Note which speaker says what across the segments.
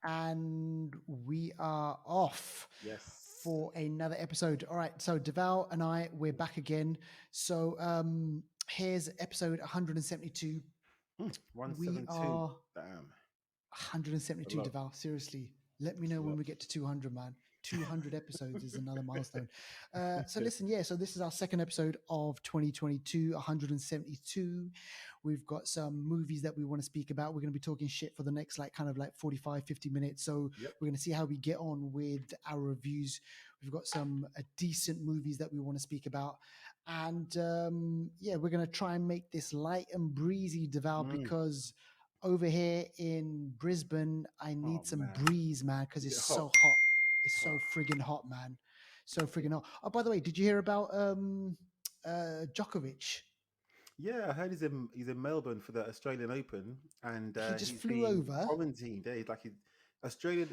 Speaker 1: and we are off
Speaker 2: Yes.
Speaker 1: for another episode. All right, so Deval and we're back again. So here's episode 172. We
Speaker 2: 172.
Speaker 1: are
Speaker 2: Damn. A
Speaker 1: 172,
Speaker 2: lot.
Speaker 1: Deval. Seriously, let me
Speaker 2: It's
Speaker 1: know
Speaker 2: a
Speaker 1: when
Speaker 2: lot.
Speaker 1: we get to 200, man. 200 episodes is another milestone. So listen, yeah, so this is our second episode of 2022, 172. We've got some movies that we want to speak about. We're going to be talking shit for the next like kind of like 45, 50 minutes. So
Speaker 2: Yep.
Speaker 1: we're going to see how we get on with our reviews. We've got some decent movies that we want to speak about. And yeah, we're going to try and make this light and breezy, Deval,
Speaker 2: Mm.
Speaker 1: because over here in Brisbane, I
Speaker 2: Oh,
Speaker 1: need some
Speaker 2: man.
Speaker 1: breeze, man, because
Speaker 2: Is
Speaker 1: it's
Speaker 2: it
Speaker 1: so
Speaker 2: hot?
Speaker 1: hot. It's so
Speaker 2: Oh,
Speaker 1: friggin' hot, man. So friggin' hot. Oh, by the way, did you hear about Djokovic?
Speaker 2: yeah, I heard he's in Melbourne for the Australian Open, and
Speaker 1: He just
Speaker 2: he's
Speaker 1: flew
Speaker 2: been
Speaker 1: over.
Speaker 2: quarantined. Yeah, he's like Australia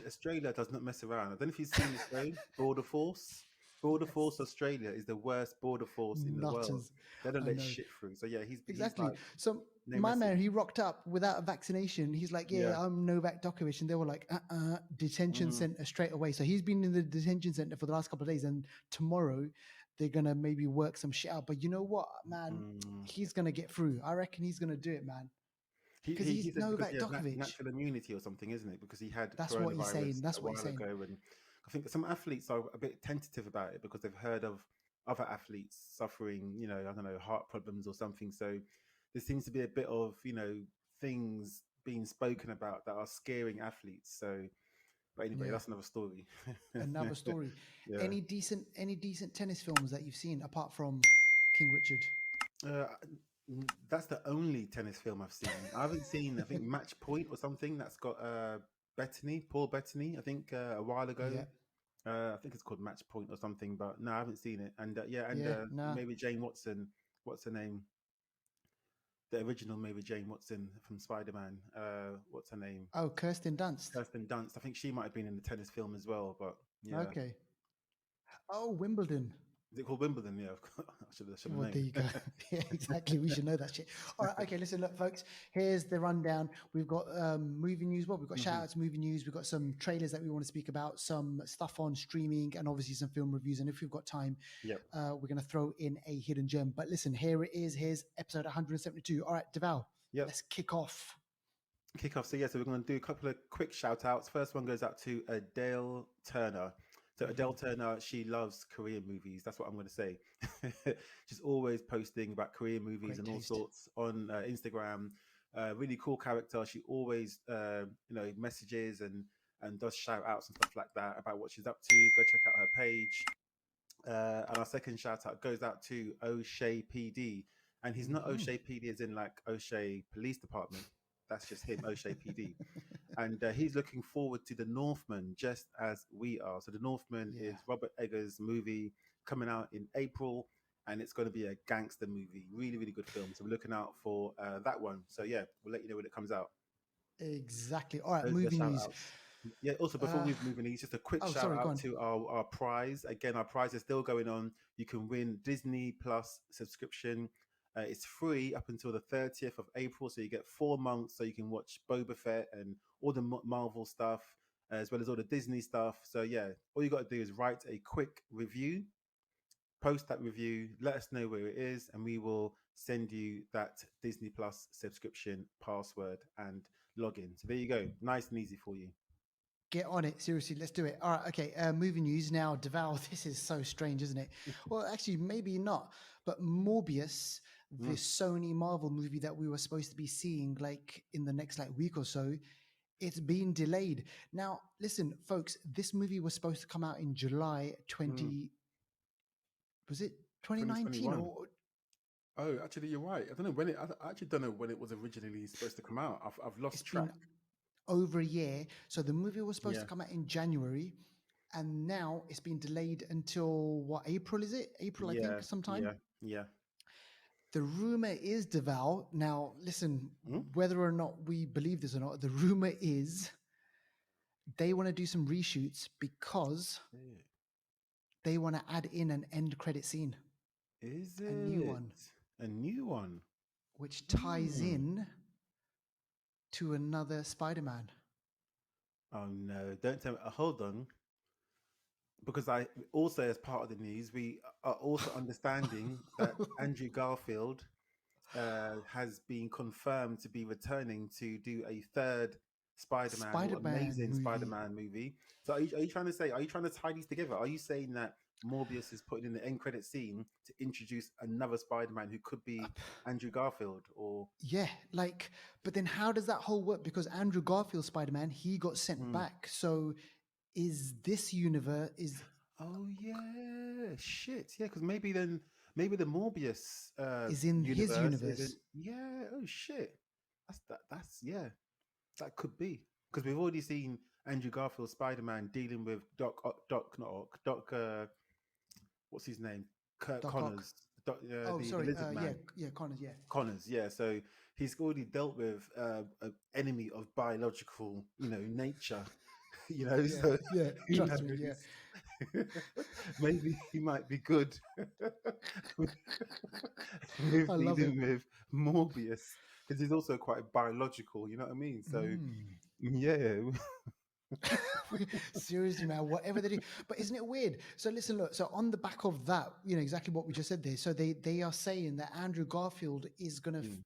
Speaker 2: does not mess around. I don't know if you've seen the show Border Force. Border Force
Speaker 1: Yes.
Speaker 2: Australia is the worst border force in the world.
Speaker 1: Nutters.
Speaker 2: They don't
Speaker 1: I
Speaker 2: let
Speaker 1: know.
Speaker 2: shit through. So yeah, he's
Speaker 1: Exactly.
Speaker 2: like
Speaker 1: So
Speaker 2: no
Speaker 1: my
Speaker 2: messing.
Speaker 1: man, he rocked up without a vaccination. He's like,
Speaker 2: Yeah.
Speaker 1: yeah, I'm Novak Djokovic. And they were like, detention
Speaker 2: Mm,
Speaker 1: center straight away. So he's been in the detention center for the last couple of days. And tomorrow they're going to maybe work some shit out. But you know what, man?
Speaker 2: mm.
Speaker 1: He's going to get through. I reckon he's going to do it, man. Because
Speaker 2: He
Speaker 1: he's
Speaker 2: said because he
Speaker 1: Novak
Speaker 2: has
Speaker 1: Djokovic.
Speaker 2: natural immunity or something, isn't it? Because he had
Speaker 1: That's what he's saying.
Speaker 2: coronavirus
Speaker 1: That's
Speaker 2: a
Speaker 1: what he's
Speaker 2: while
Speaker 1: saying.
Speaker 2: ago, and I think some athletes are a bit tentative about it because they've heard of other athletes suffering, I don't know, heart problems or something. So there seems to be a bit of, things being spoken about that are scaring athletes. So, but anyway,
Speaker 1: Yeah.
Speaker 2: that's another story.
Speaker 1: Another story.
Speaker 2: Yeah.
Speaker 1: Any decent tennis films that you've seen apart from King Richard?
Speaker 2: Uh, that's the only tennis film I've seen. I haven't seen, I think, Match Point or something that's got Paul Bettany, I think, a while ago.
Speaker 1: Yeah.
Speaker 2: I think it's called Match Point or something, but no, I haven't seen it. And yeah, and
Speaker 1: Yeah. Nah.
Speaker 2: Mary Jane Watson, what's her name? The original Mary Jane Watson from Spider Man. What's her name?
Speaker 1: Oh, Kirsten Dunst.
Speaker 2: Kirsten Dunst. I think she might have been in the tennis film as well, but yeah.
Speaker 1: Okay. Oh, Wimbledon.
Speaker 2: Is it called Wimbledon? Yeah, I should have
Speaker 1: Well, there
Speaker 2: known.
Speaker 1: you go. Yeah, exactly. We should know that shit. All right. Okay. Listen, look, folks. Here's the rundown. We've got movie news. Well, we've got
Speaker 2: Hmm.
Speaker 1: shoutouts, movie news. We've got some trailers that we want to speak about, some stuff on streaming, and obviously some film reviews. And if we've got time,
Speaker 2: Yep.
Speaker 1: we're going to throw in a hidden gem. But listen, here it is. Here's episode 172. All right, Deval,
Speaker 2: Yep.
Speaker 1: let's kick off.
Speaker 2: Kick off. So yeah, so we're going to do a couple of quick shout outs. First one goes out to Adele Turner. So Adele
Speaker 1: Mhm.
Speaker 2: Turner, she loves Korean movies. That's what I'm going to say. She's always posting about Korean movies
Speaker 1: Great
Speaker 2: and all
Speaker 1: taste.
Speaker 2: sorts on Instagram. Really cool character. She always, messages and does shout outs and stuff like that about what she's up to. Go check out her page. And our second shout out goes out to O'Shea PD. And he's not
Speaker 1: Mhm.
Speaker 2: O'Shea PD as in like O'Shea Police Department. That's just him, O'Shea PD. And he's looking forward to The Northman just as we are. So The Northman
Speaker 1: Yeah.
Speaker 2: is Robert Eggers' movie coming out in April, and it's going to be a gangster movie. Really, really good film. So we're looking out for that one. So yeah, we'll let you know when it comes out.
Speaker 1: Exactly. All right,
Speaker 2: Those are the
Speaker 1: movie
Speaker 2: shout
Speaker 1: news.
Speaker 2: outs. Yeah, also before
Speaker 1: Uh,
Speaker 2: we move in, just a quick
Speaker 1: oh,
Speaker 2: shout
Speaker 1: sorry, go
Speaker 2: out
Speaker 1: on.
Speaker 2: to our prize. Again, our prize is still going on. You can win Disney Plus subscription. It's free up until the 30th of April, so you get 4 months, so you can watch Boba Fett and all the Marvel stuff, as well as all the Disney stuff. So yeah, all you got to do is write a quick review, post that review, let us know where it is, and we will send you that Disney Plus subscription password and login. So there you go, nice and easy for you.
Speaker 1: Get on it. Seriously, let's do it. All right, okay. Movie news now. Deval, this is so strange, isn't it? Well, actually, maybe not. But Morbius, the
Speaker 2: Mm.
Speaker 1: Sony Marvel movie that we were supposed to be seeing like in the next like week or so, it's been delayed. Now, listen, folks, this movie was supposed to come out in July
Speaker 2: Mm.
Speaker 1: 20, was it 2019
Speaker 2: 2021.
Speaker 1: or
Speaker 2: Oh, actually, you're right. I don't know when it. I actually don't know when it was originally supposed to come out. I've
Speaker 1: it's
Speaker 2: lost track.
Speaker 1: been over a year. So the movie was supposed to
Speaker 2: Yeah,
Speaker 1: come out in January, and now it's been delayed until what, April is it? April, I
Speaker 2: yeah,
Speaker 1: think, sometime.
Speaker 2: yeah, yeah.
Speaker 1: The rumor is, Deval. Now, listen,
Speaker 2: Mm?
Speaker 1: whether or not we believe this or not, the rumor is they want to do some reshoots because
Speaker 2: Yeah.
Speaker 1: they want to add in an end credit scene,
Speaker 2: Is
Speaker 1: a new
Speaker 2: it
Speaker 1: one,
Speaker 2: a new one?
Speaker 1: which ties
Speaker 2: Hmm.
Speaker 1: in to another Spider-Man.
Speaker 2: Oh no! Don't tell me. Hold on, because I also, as part of the news, we are also understanding that Andrew Garfield has been confirmed to be returning to do a third Spider-Man or
Speaker 1: Spider-Man
Speaker 2: amazing
Speaker 1: movie.
Speaker 2: Spider-Man movie. So are you trying to say? Are you trying to tie these together? Are you saying that Morbius is putting in the end credit scene to introduce another Spider-Man who could be Andrew Garfield? Or
Speaker 1: Yeah, like, but then how does that whole work? Because Andrew Garfield Spider-Man, he got sent
Speaker 2: Hmm.
Speaker 1: back. So is this universe
Speaker 2: Oh yeah, shit, yeah, because maybe then maybe the Morbius
Speaker 1: is in his
Speaker 2: universe isn't.
Speaker 1: universe?
Speaker 2: Yeah, oh shit, that's yeah, that could be because we've already seen Andrew Garfield Spider Man dealing with Doc not Ock, Doc what's his name, Kurt
Speaker 1: Doc Ock.
Speaker 2: Connors,
Speaker 1: Oh,
Speaker 2: the
Speaker 1: sorry.
Speaker 2: Lizard
Speaker 1: Yeah,
Speaker 2: Man.
Speaker 1: yeah, Connors. Yeah,
Speaker 2: Connors, yeah. So he's already dealt with an enemy of biological, nature,
Speaker 1: yeah,
Speaker 2: So
Speaker 1: yeah.
Speaker 2: who
Speaker 1: Trust me. Yeah,
Speaker 2: knows? Maybe he might be good with,
Speaker 1: I
Speaker 2: with
Speaker 1: love it.
Speaker 2: dealing with Morbius because he's also quite biological. You know what I mean? So
Speaker 1: Mm.
Speaker 2: yeah,
Speaker 1: Seriously, man, whatever they do. But isn't it weird? So listen, look. So on the back of that, exactly what we just said there. So they are saying that Andrew Garfield is
Speaker 2: Mm,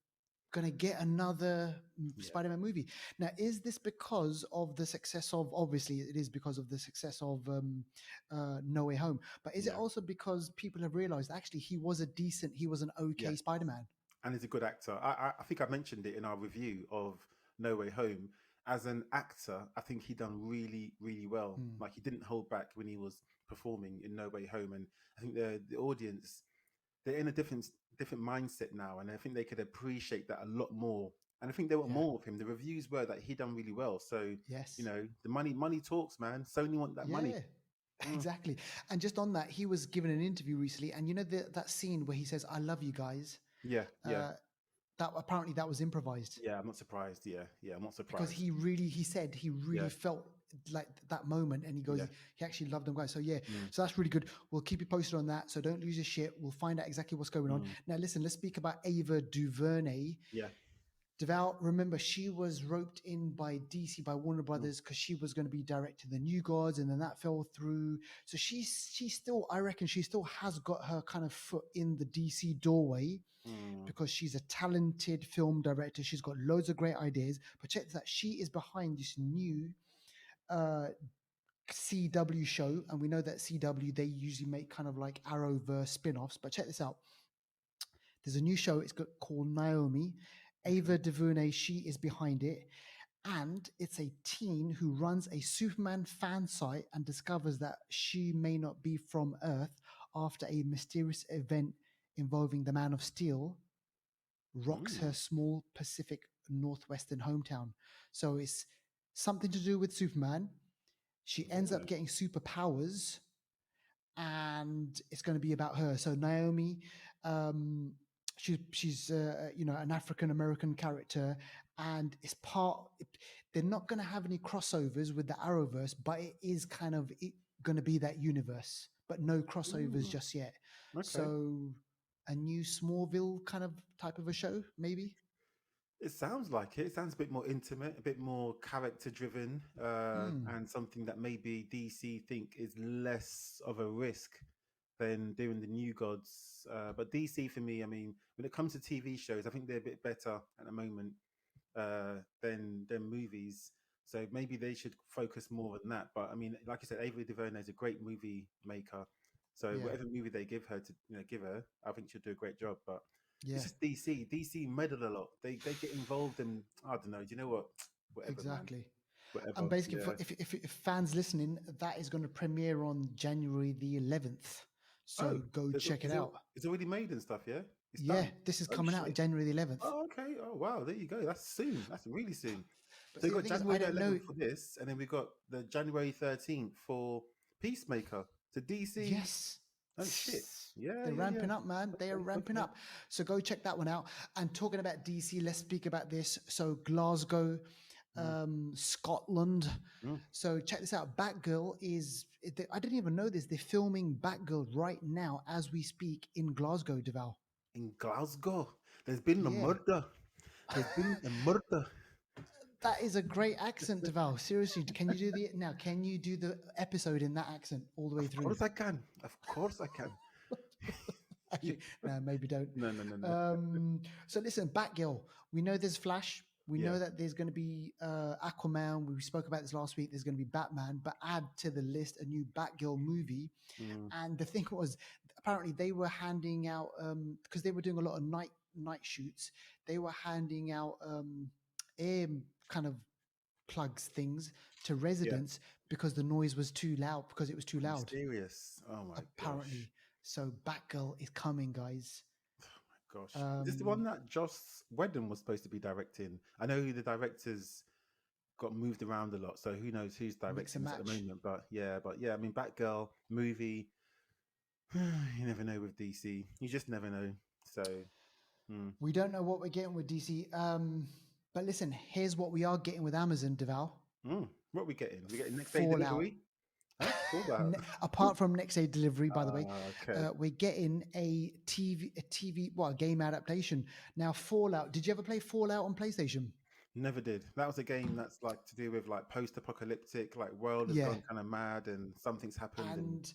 Speaker 1: gonna get another
Speaker 2: yeah,
Speaker 1: Spider-Man movie. Now, is this because of the success of? Obviously, it is because of the success of No Way Home. But is it
Speaker 2: yeah,
Speaker 1: also because people have realized actually he was an
Speaker 2: yeah.
Speaker 1: okay Spider-Man?
Speaker 2: And he's a good actor. I think I mentioned it in our review of No Way Home. As an actor, I think he done really, really well.
Speaker 1: Hmm.
Speaker 2: Like he didn't hold back when he was performing in No Way Home, and I think the audience they're in a different mindset now, and I think they could appreciate that a lot more. And I think they want
Speaker 1: Yeah.
Speaker 2: more of him. The reviews were that he done really well. So
Speaker 1: Yes.
Speaker 2: the money talks, man. Sony want that money.
Speaker 1: Yeah.
Speaker 2: Mm,
Speaker 1: Exactly. And just on that, he was given an interview recently, and that scene where he says, "I love you guys."
Speaker 2: yeah, yeah,
Speaker 1: Uh, that apparently that was improvised
Speaker 2: yeah. I'm not surprised. Yeah, yeah. I'm not
Speaker 1: because
Speaker 2: surprised.
Speaker 1: he said he really
Speaker 2: Yeah,
Speaker 1: felt like that moment, and he goes,
Speaker 2: yeah.
Speaker 1: he actually loved them guys. So yeah,
Speaker 2: Mm,
Speaker 1: so that's really good. We'll keep you posted on that. So don't lose your shit. We'll find out exactly what's going on.
Speaker 2: mm,
Speaker 1: Now listen, let's speak about Ava DuVernay.
Speaker 2: yeah.
Speaker 1: Deval, remember, she was roped in by DC, by Warner
Speaker 2: Mm,
Speaker 1: Brothers, because she was going to be directing the New Gods, and then that fell through. So she still, I reckon, she still has got her kind of foot in the DC doorway
Speaker 2: mm,
Speaker 1: because she's a talented film director. She's got loads of great ideas. But check this out, she is behind this new uh, CW show, and we know that CW they usually make kind of like Arrowverse spin-offs. But check this out. There's a new show. Called Naomi.
Speaker 2: okay.
Speaker 1: Ava DuVernay, she is behind it. And it's a teen who runs a Superman fan site and discovers that she may not be from Earth after a mysterious event involving the Man of Steel rocks her
Speaker 2: Mm,
Speaker 1: small Pacific Northwestern hometown. So it's something to do with Superman. She ends up
Speaker 2: yeah.
Speaker 1: getting superpowers and it's going to be about her. So Naomi, um, she's an African American character, and it's part. They're not going to have any crossovers with the Arrowverse, but it is kind of going to be that universe, but no crossovers
Speaker 2: Mm,
Speaker 1: just yet.
Speaker 2: okay.
Speaker 1: So a new Smallville kind of type of a show, maybe.
Speaker 2: It sounds like it. It sounds a bit more intimate, a bit more character driven,
Speaker 1: Mm,
Speaker 2: and something that maybe DC think is less of a risk than doing the New Gods. But DC for me, I mean, when it comes to TV shows, I think they're a bit better at the moment than movies. So maybe they should focus more on that. But I mean, like I said, Ava DuVernay is a great movie maker. So
Speaker 1: yeah,
Speaker 2: whatever movie they give her to give her, I think she'll do a great job. But it's
Speaker 1: yeah,
Speaker 2: just DC. DC meddle a lot. They get involved in I don't know. Do you know what? Whatever, man.
Speaker 1: exactly. And
Speaker 2: Whatever.
Speaker 1: basically,
Speaker 2: Yeah.
Speaker 1: if fans listening, that is going to premiere on January the 11th. So
Speaker 2: Oh,
Speaker 1: go
Speaker 2: so
Speaker 1: check it out.
Speaker 2: it's already made and stuff. Yeah, it's
Speaker 1: Yeah,
Speaker 2: done.
Speaker 1: this is
Speaker 2: Oh
Speaker 1: coming out
Speaker 2: shit.
Speaker 1: January the 11th.
Speaker 2: Oh okay. Oh wow. There you go. That's soon. That's really soon.
Speaker 1: But
Speaker 2: So we
Speaker 1: see, the
Speaker 2: got
Speaker 1: thing is,
Speaker 2: January
Speaker 1: I
Speaker 2: the
Speaker 1: didn't know.
Speaker 2: 11th for this, and then we got the January 13th for Peacemaker. So DC.
Speaker 1: Yes.
Speaker 2: Oh shit. Yeah,
Speaker 1: They're
Speaker 2: yeah, yeah.
Speaker 1: ramping up, man. They are
Speaker 2: Okay,
Speaker 1: ramping
Speaker 2: okay.
Speaker 1: up. So go check that one out. And talking about DC, let's speak about this. So Glasgow,
Speaker 2: Mm,
Speaker 1: Scotland.
Speaker 2: mm.
Speaker 1: So check this out. Batgirl I didn't even know this. They're filming Batgirl right now as we speak in Glasgow, Deval.
Speaker 2: In Glasgow, there's been a
Speaker 1: Yeah.
Speaker 2: murder. There's been a murder.
Speaker 1: That is a great accent, Deval. Seriously, can you do the now? Can you do the episode in that accent all the way
Speaker 2: Of
Speaker 1: through?
Speaker 2: course I can. Of course I can.
Speaker 1: Actually, no, maybe don't.
Speaker 2: No, no, no, no.
Speaker 1: So listen, Batgirl. We know there's Flash. We
Speaker 2: Yeah.
Speaker 1: know that there's going to be Aquaman. We spoke about this last week. There's going to be Batman, but add to the list a new Batgirl movie.
Speaker 2: Mm,
Speaker 1: And the thing was, apparently they were handing out because they were doing a lot of night shoots. They were handing out air kind of plugs things to
Speaker 2: yeah.
Speaker 1: residents because the noise was too loud. Because it was too
Speaker 2: Are you
Speaker 1: loud,
Speaker 2: serious? Oh my gosh.
Speaker 1: apparently. So Batgirl is coming, guys.
Speaker 2: Gosh. Is this the one
Speaker 1: Um,
Speaker 2: that Joss Whedon was supposed to be directing? I know the directors got moved around a lot, so who knows who's
Speaker 1: Mix
Speaker 2: directing
Speaker 1: and
Speaker 2: this at the
Speaker 1: match.
Speaker 2: moment. But yeah, I mean Batgirl movie, you never know with DC. You just never know. So mm,
Speaker 1: We don't know what we're getting with DC. But listen, here's what we are getting with Amazon, Deval.
Speaker 2: what are we getting? We getting next day
Speaker 1: Fallout.
Speaker 2: delivery? Huh? Fallout.
Speaker 1: Apart from next day delivery, by the way,
Speaker 2: Okay.
Speaker 1: we're getting a game adaptation. Now, Fallout. Did you ever play Fallout on PlayStation?
Speaker 2: Never did. That was a game that's like to do with like post-apocalyptic, like world has
Speaker 1: Yeah.
Speaker 2: gone kind of mad and something's happened and
Speaker 1: And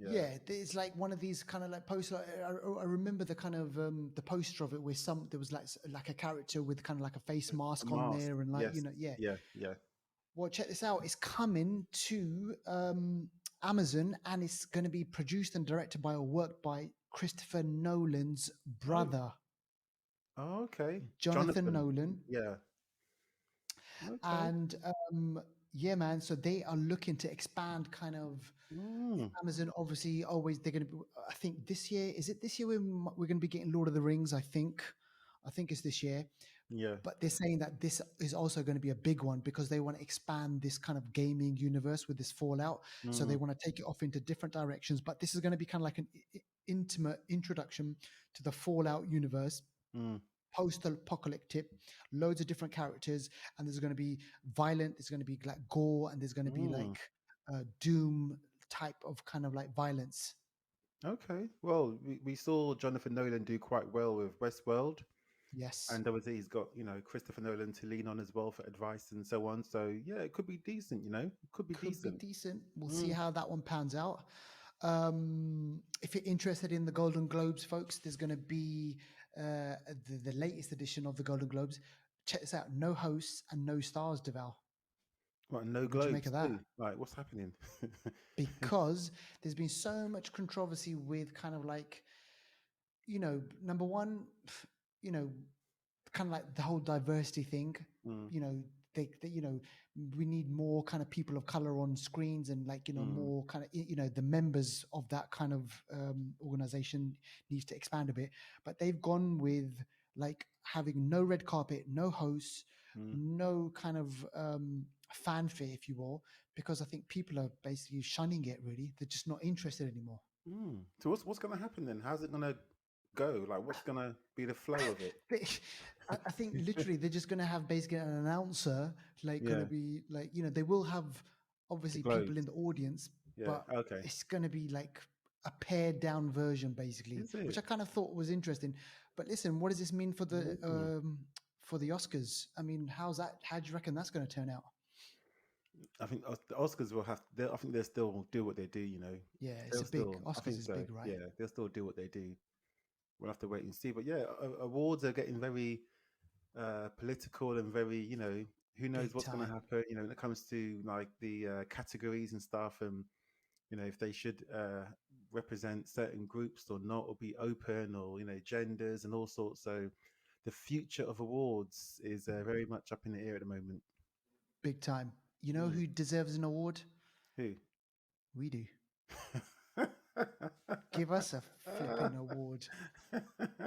Speaker 2: yeah.
Speaker 1: yeah, it's like one of these kind of like posts. I remember the kind of the poster of it where there was like a character with kind of like a face
Speaker 2: A
Speaker 1: mask on
Speaker 2: mask.
Speaker 1: there, and like
Speaker 2: Yes.
Speaker 1: yeah.
Speaker 2: Yeah. Yeah.
Speaker 1: Well, check this out. It's coming to Amazon, and it's going to be produced and directed by or worked by Christopher Nolan's
Speaker 2: Oh.
Speaker 1: brother,
Speaker 2: Oh, okay.
Speaker 1: Jonathan
Speaker 2: Jonathan.
Speaker 1: Nolan.
Speaker 2: Yeah. Okay.
Speaker 1: And yeah, man. So they are looking to expand kind of
Speaker 2: Mm,
Speaker 1: Amazon. Obviously, always they're going to be. I think this year, is it this year we're going to be getting Lord of the Rings? I think it's this year.
Speaker 2: yeah.
Speaker 1: But they're saying that this is also going to be a big one because they want to expand this kind of gaming universe with this Fallout. So they
Speaker 2: Mm,
Speaker 1: want to take it off into different directions. But this is going to be kind of like an intimate introduction to the Fallout universe,
Speaker 2: mm,
Speaker 1: post-apocalyptic, loads of different characters, and there's going to be violent. There's going to be like gore, and there's going to be
Speaker 2: mm.
Speaker 1: like Doom type of kind of like violence.
Speaker 2: Okay. Well, we saw Jonathan Nolan do quite well with Westworld,
Speaker 1: Yes,
Speaker 2: and obviously he's got Christopher Nolan to lean on as well for advice and so on. So yeah, it could be decent. It could be
Speaker 1: could be
Speaker 2: decent.
Speaker 1: decent. We'll see
Speaker 2: Mm.
Speaker 1: how that one pans out. If you're interested in the Golden Globes, folks, there's going to be the latest edition of the Golden Globes. Check this out: no hosts and no stars, Deval.
Speaker 2: Right, no
Speaker 1: What do you make
Speaker 2: globes
Speaker 1: of that?
Speaker 2: too. Right, what's happening?
Speaker 1: Because there's been so much controversy with kind of like, number one, you know, kind of like the whole diversity thing.
Speaker 2: Mm,
Speaker 1: You know, we need more kind of people of color on screens, and like
Speaker 2: mm,
Speaker 1: more kind of the members of that kind of organization needs to expand a bit. But they've gone with like having no red carpet, no hosts,
Speaker 2: mm,
Speaker 1: no kind of fanfare, if you will, because I think people are basically shunning it. Really, they're just not interested anymore.
Speaker 2: mm. So what's going to happen then? How's it going to go? Like, what's going to be the flow of it?
Speaker 1: I think literally they're just going to have basically an announcer, like going
Speaker 2: Yeah,
Speaker 1: to be like, they will have
Speaker 2: the
Speaker 1: obviously people in
Speaker 2: globes.
Speaker 1: the audience,
Speaker 2: Yeah.
Speaker 1: but
Speaker 2: Okay.
Speaker 1: it's going to be like a pared down version basically,
Speaker 2: Is
Speaker 1: which I
Speaker 2: it?
Speaker 1: kind of thought was interesting. But listen, what does this mean
Speaker 2: Mm.
Speaker 1: for the Oscars? I mean, how do you reckon that's going to turn out?
Speaker 2: I think the Oscars will have. I think they'll still do what they do.
Speaker 1: Yeah, it's
Speaker 2: They'll
Speaker 1: a big
Speaker 2: still. I
Speaker 1: Oscars
Speaker 2: think
Speaker 1: is
Speaker 2: so.
Speaker 1: big, right?
Speaker 2: Yeah, they'll still do what they do. We'll have to wait and see. But yeah, awards are getting very political and very. Who knows
Speaker 1: Big
Speaker 2: what's going to
Speaker 1: time.
Speaker 2: happen. When it comes to like the categories and stuff, and if they should represent certain groups or not, or be open, or genders and all sorts. So the future of awards is very much up in the air at the moment.
Speaker 1: Big time. You know
Speaker 2: Mm.
Speaker 1: who deserves an award?
Speaker 2: Who?
Speaker 1: We do. Give us a flipping award.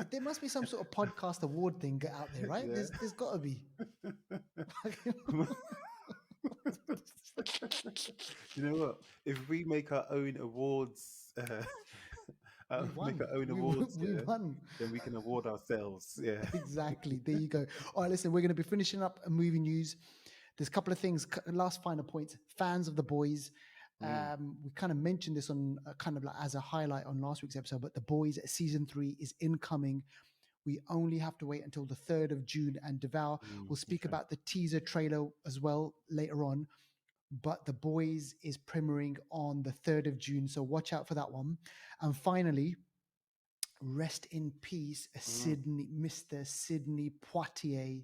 Speaker 1: There must be some sort of podcast award thing out there, right?
Speaker 2: Yeah.
Speaker 1: There's got to be.
Speaker 2: You know what? If we make our own awards,
Speaker 1: We
Speaker 2: make
Speaker 1: won.
Speaker 2: our own awards,
Speaker 1: We
Speaker 2: yeah,
Speaker 1: won.
Speaker 2: then we can award ourselves. Yeah.
Speaker 1: Exactly. There you go. All right, listen, we're going to be finishing up a movie news. There's a couple of things, last final points. Fans of the boys.
Speaker 2: Mm.
Speaker 1: We kind of mentioned this on kind of like as a highlight on last week's episode, but the boys season 3 is incoming. We only have to wait until the 3rd of June, and Devour will speak
Speaker 2: Okay.
Speaker 1: about the teaser trailer as well later on. But The Boys is premiering on the 3rd of June, so watch out for that one. And finally, rest in peace,
Speaker 2: Mm,
Speaker 1: Mr. Sidney Poitier.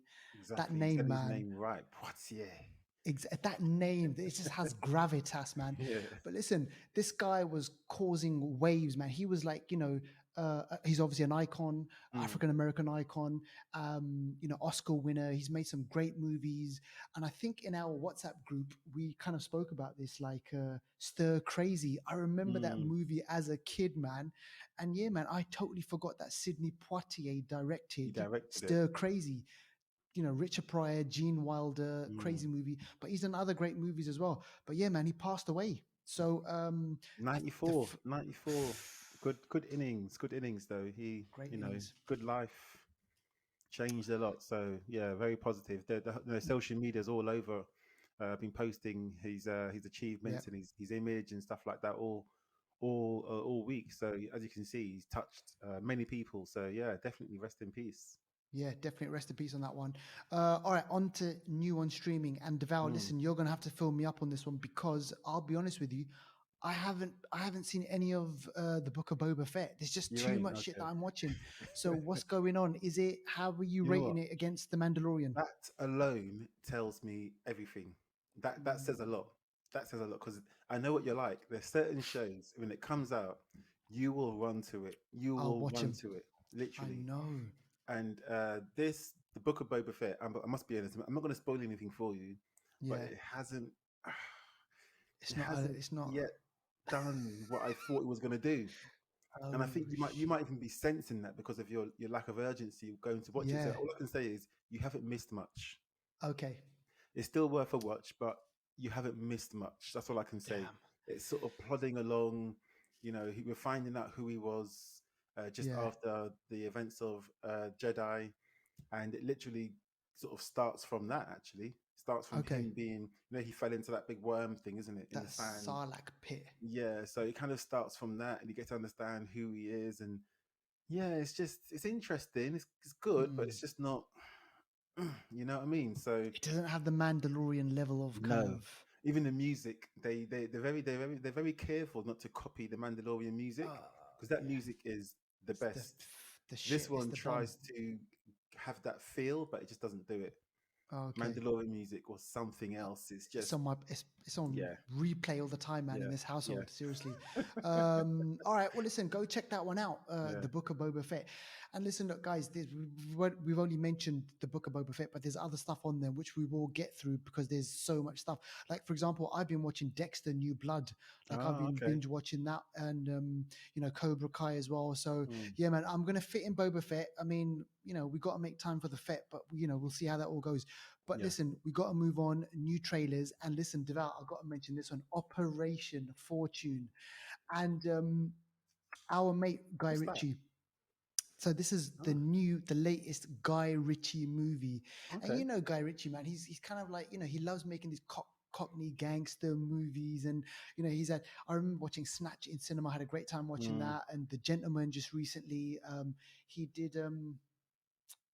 Speaker 1: That
Speaker 2: exactly. You said
Speaker 1: name,
Speaker 2: his
Speaker 1: man.
Speaker 2: name right. Poitier.
Speaker 1: That name, it just has gravitas, man.
Speaker 2: Yeah.
Speaker 1: But listen, this guy was causing waves, man. He was like, he's obviously an icon,
Speaker 2: Mm,
Speaker 1: African American icon, Oscar winner. He's made some great movies, and I think in our WhatsApp group we kind of spoke about this, like Stir Crazy. I remember that
Speaker 2: mm.
Speaker 1: movie as a kid, man, and yeah, man, I totally forgot that Sidney Poitier
Speaker 2: He
Speaker 1: directed
Speaker 2: directed it.
Speaker 1: Stir Crazy. Richard Pryor, Gene Wilder,
Speaker 2: Mm.
Speaker 1: crazy movie, but he's done other great movies as well. But yeah, man, he passed away. So the
Speaker 2: 94, 94. Good innings. Good innings though. He,
Speaker 1: great innings.
Speaker 2: good life. Changed a lot. So yeah, very positive. The social media's all over. Been posting his
Speaker 1: Yeah,
Speaker 2: achievements and his image and stuff like that all week. So as you can see, he's touched many people. So yeah, definitely rest in peace.
Speaker 1: yeah, definitely rest in peace on that one. All right, on to new on streaming. And Deval,
Speaker 2: Mm.
Speaker 1: listen, you're gonna have to fill me up on this one because I'll be honest with you, I haven't seen any of the Book of Boba Fett. There's just
Speaker 2: You
Speaker 1: too
Speaker 2: ain't
Speaker 1: much shit that
Speaker 2: okay.
Speaker 1: I'm watching. So what's going on? Is it how are you
Speaker 2: You know
Speaker 1: rating
Speaker 2: what?
Speaker 1: it against The Mandalorian?
Speaker 2: That alone tells me everything. That says a lot. That says a lot because I know what you're like. There's certain shows when it comes out, you will run to it. You
Speaker 1: I'll
Speaker 2: will
Speaker 1: watch
Speaker 2: run
Speaker 1: him.
Speaker 2: to it,
Speaker 1: I
Speaker 2: literally.
Speaker 1: know.
Speaker 2: And the Book of Boba Fett. I must be honest. I'm not going to spoil anything for you, but
Speaker 1: Yeah,
Speaker 2: it hasn't.
Speaker 1: it's
Speaker 2: It
Speaker 1: not.
Speaker 2: hasn't
Speaker 1: It's not.
Speaker 2: yet done what I thought it was going to do. And I
Speaker 1: Oh,
Speaker 2: think you might even be sensing that because of your lack of urgency going to watch it. So
Speaker 1: yeah.
Speaker 2: all I can say is you haven't missed much.
Speaker 1: Okay.
Speaker 2: It's still worth a watch, but you haven't missed much. That's all I can say.
Speaker 1: Damn.
Speaker 2: It's sort of plodding along. We're finding out who he was just
Speaker 1: Yeah.
Speaker 2: after the events of Jedi, and it literally sort of starts from that. Actually, starts from
Speaker 1: Okay.
Speaker 2: him being, he fell into that big worm thing, isn't it, in the
Speaker 1: That
Speaker 2: sand?
Speaker 1: Sarlacc pit.
Speaker 2: Yeah, so it kind of starts from that, and you get to understand who he is, and yeah, it's interesting. It's good, but
Speaker 1: Mm.
Speaker 2: it's just not. You know what I mean? So
Speaker 1: It doesn't have the Mandalorian level of kind
Speaker 2: no,
Speaker 1: of.
Speaker 2: even the music, they're very careful not to copy the Mandalorian music because that
Speaker 1: Yeah.
Speaker 2: music is the
Speaker 1: It's
Speaker 2: best.
Speaker 1: the
Speaker 2: This
Speaker 1: shit. It's
Speaker 2: one
Speaker 1: the bomb.
Speaker 2: tries to have that feel, but it just doesn't do it.
Speaker 1: Okay.
Speaker 2: Mandalorian music or something else. It's
Speaker 1: It's
Speaker 2: just
Speaker 1: on it's on
Speaker 2: yeah,
Speaker 1: replay all the time, man, in
Speaker 2: yeah,
Speaker 1: this
Speaker 2: yeah,
Speaker 1: household. Seriously. All right. Well, listen, go check that one out.
Speaker 2: yeah,
Speaker 1: The Book of Boba Fett. And listen, look, guys, we've only mentioned the Book of Boba Fett, but there's other stuff on there which we will get through because there's so much stuff. Like, for example, I've been watching Dexter New Blood. Like, I've
Speaker 2: ah,
Speaker 1: been
Speaker 2: okay,
Speaker 1: binge watching that, and Cobra Kai as well. So
Speaker 2: mm,
Speaker 1: yeah, man, I'm gonna fit in Boba Fett. I mean, we got to make time for the Fett, but we'll see how that all goes. But
Speaker 2: yeah,
Speaker 1: listen, we got to move on. New trailers, and listen, Devout, I've got to mention this one: Operation Fortune, and our mate Guy
Speaker 2: what's that?
Speaker 1: Ritchie. So this is
Speaker 2: Ah,
Speaker 1: the latest Guy Ritchie movie, and
Speaker 2: okay,
Speaker 1: Guy Ritchie, man, he's kind of like he loves making these Cockney gangster movies, and he's had. I remember watching Snatch in cinema. I had a great time watching
Speaker 2: mm,
Speaker 1: that, and The Gentleman just recently. He did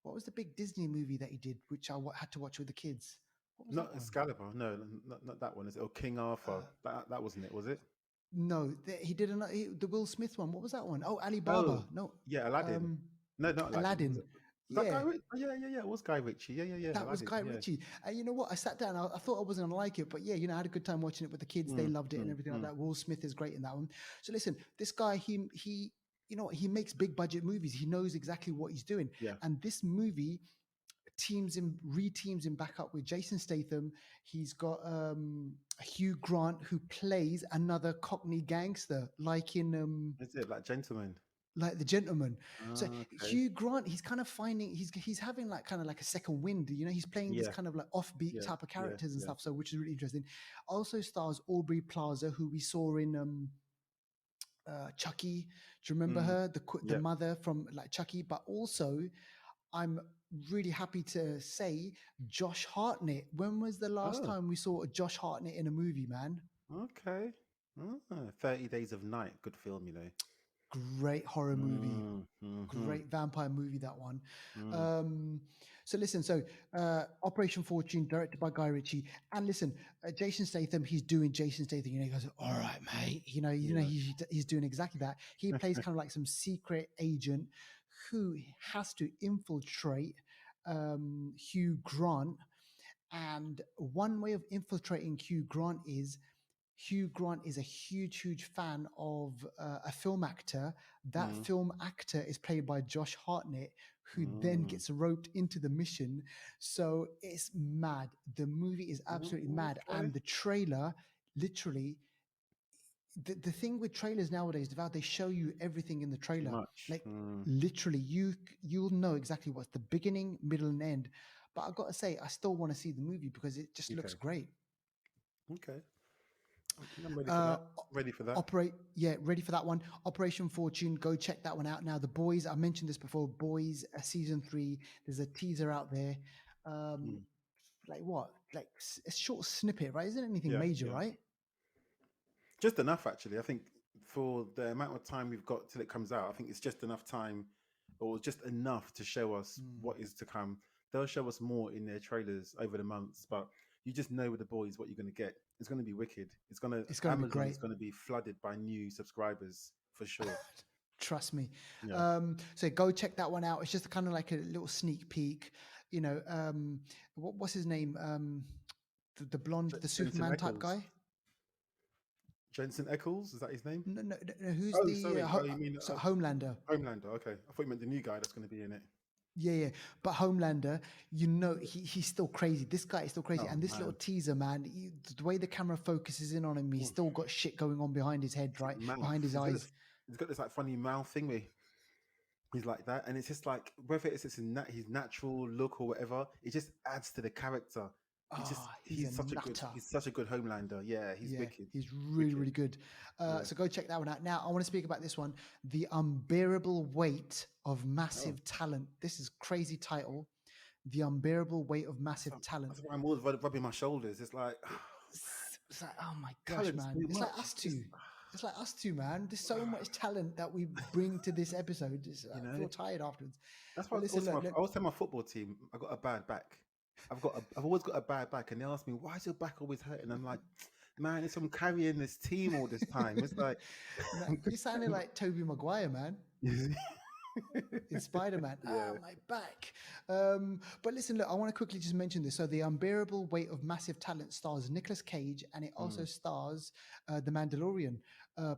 Speaker 1: what was the big Disney movie that he did, which had to watch with the kids? What was
Speaker 2: not
Speaker 1: that one?
Speaker 2: Excalibur, no, not that one. Is it? Oh, King Arthur.
Speaker 1: Uh,
Speaker 2: That wasn't it, was it?
Speaker 1: no, he did another, the Will Smith one. What was that one? Oh,
Speaker 2: Oh,
Speaker 1: Alibaba. No,
Speaker 2: yeah, Aladdin.
Speaker 1: um,
Speaker 2: No, not Aladdin. Was
Speaker 1: Aladdin.
Speaker 2: it? Was that
Speaker 1: Yeah,
Speaker 2: Guy Ritchie? Oh, yeah, yeah, yeah. It was Guy Ritchie. Yeah, yeah, yeah.
Speaker 1: that was
Speaker 2: Aladdin.
Speaker 1: Guy
Speaker 2: Yeah.
Speaker 1: Ritchie. And you know what? I sat down. I thought I wasn't gonna like it, but yeah, I had a good time watching it with the kids. They
Speaker 2: Mm,
Speaker 1: loved it and
Speaker 2: mm,
Speaker 1: everything like
Speaker 2: mm.
Speaker 1: that. Will Smith is great in that one. So listen, this guy, he, he makes big budget movies. He knows exactly what he's doing.
Speaker 2: Yeah.
Speaker 1: And this movie reteams him back up with Jason Statham. He's got Hugh Grant who plays another Cockney gangster,
Speaker 2: Is it like Gentleman?
Speaker 1: like The Gentleman. So
Speaker 2: Ah, okay.
Speaker 1: Hugh Grant, he's kind of finding he's having like kind of like a second wind. He's playing this
Speaker 2: Yeah,
Speaker 1: kind of like offbeat
Speaker 2: yeah,
Speaker 1: type of
Speaker 2: yeah,
Speaker 1: characters and
Speaker 2: yeah.
Speaker 1: stuff. So which is really interesting. Also stars Aubrey Plaza, who we saw in Chucky. Do you remember
Speaker 2: Mm,
Speaker 1: her, the
Speaker 2: yeah.
Speaker 1: mother from like Chucky? But also, I'm really happy to say Josh Hartnett. When was the last
Speaker 2: Oh,
Speaker 1: time we saw a Josh Hartnett in a movie, man?
Speaker 2: okay. 30 Days of Night. Good film.
Speaker 1: Great horror movie.
Speaker 2: Mm-hmm.
Speaker 1: Great vampire movie, that one.
Speaker 2: Mm.
Speaker 1: Um, so listen, Operation Fortune, directed by Guy Ritchie, and listen, Jason Statham, he's doing Jason Statham. He goes, "All right, mate."
Speaker 2: Yeah.
Speaker 1: He's doing exactly that. He plays kind of like some secret agent who has to infiltrate Hugh Grant. And one way of infiltrating Hugh Grant is a huge, huge fan of a film actor. That
Speaker 2: Mm.
Speaker 1: film actor is played by Josh Hartnett, who then
Speaker 2: Mm.
Speaker 1: gets roped into the mission. So it's mad. The movie is absolutely mad.
Speaker 2: Okay.
Speaker 1: And the trailer, literally, the thing with trailers nowadays, Deval, they show you everything in the
Speaker 2: Too
Speaker 1: trailer.
Speaker 2: much.
Speaker 1: Like literally, you'll know exactly what's the beginning, middle, and end. But I've got to say, I still want to see the movie because it just looks
Speaker 2: Okay.
Speaker 1: great.
Speaker 2: Okay. I'm ready for
Speaker 1: Uh,
Speaker 2: that. Ready for that.
Speaker 1: ready for that one. Operation Fortune, go check that one out now. The Boys, I mentioned this before. Boys, season 3. There's a teaser out there.
Speaker 2: Mm.
Speaker 1: Like what? Like a short snippet, right? Isn't anything
Speaker 2: Yeah.
Speaker 1: major,
Speaker 2: Yeah.
Speaker 1: right?
Speaker 2: Just enough, actually. I think for the amount of time we've got till it comes out, I think it's just enough time, or just enough to show us what is to come. They'll show us more in their trailers over the months, but you just know with the Boys what you're going to get. It's going to be wicked.
Speaker 1: It's going to be
Speaker 2: Amazon is
Speaker 1: great.
Speaker 2: going to be flooded by new subscribers for sure.
Speaker 1: Trust me.
Speaker 2: Yeah.
Speaker 1: So go check that one out. It's just kind of like a little sneak peek. What's his name? The blonde, the
Speaker 2: Jensen
Speaker 1: Superman type
Speaker 2: Eccles.
Speaker 1: guy.
Speaker 2: Jensen Eccles, is that his name?
Speaker 1: No, who's
Speaker 2: Oh,
Speaker 1: the
Speaker 2: sorry. Oh, you mean
Speaker 1: Homelander?
Speaker 2: Homelander? Okay, I thought you meant the new guy that's going to be in it.
Speaker 1: Yeah. But Homelander, he's still crazy. This guy is still crazy.
Speaker 2: Oh,
Speaker 1: And this
Speaker 2: man.
Speaker 1: little teaser, man, the way the camera focuses in on him, he's still got shit going on behind his head, right?
Speaker 2: Mouth.
Speaker 1: Behind his eyes.
Speaker 2: He's got this like funny mouth thing where he's like that, and it's just like whether it's his natural look or whatever, it just adds to the character. He's such a good Homelander. Yeah, he's wicked.
Speaker 1: He's really, really good.
Speaker 2: Yeah.
Speaker 1: So go check that one out. Now, I want to speak about this one, The Unbearable Weight of Massive Talent. This is crazy title. The Unbearable Weight of Massive Talent.
Speaker 2: That's why I'm always rubbing my shoulders. It's like,
Speaker 1: oh my gosh, man. It's like us two. It's like us two, man. There's so much talent that we bring to this episode. I feel tired afterwards.
Speaker 2: That's why I always tell my football team, I got a bad back. I've always got a bad back, and they ask me, "Why is your back always hurting?" I'm like, "Man, it's from carrying this team all this time." It's like
Speaker 1: you sounded like Tobey Maguire, man. In Spider-Man.
Speaker 2: Yeah.
Speaker 1: My back. But listen, look, I want to quickly just mention this. So The Unbearable Weight of Massive Talent stars Nicolas Cage, and it also stars the Mandalorian,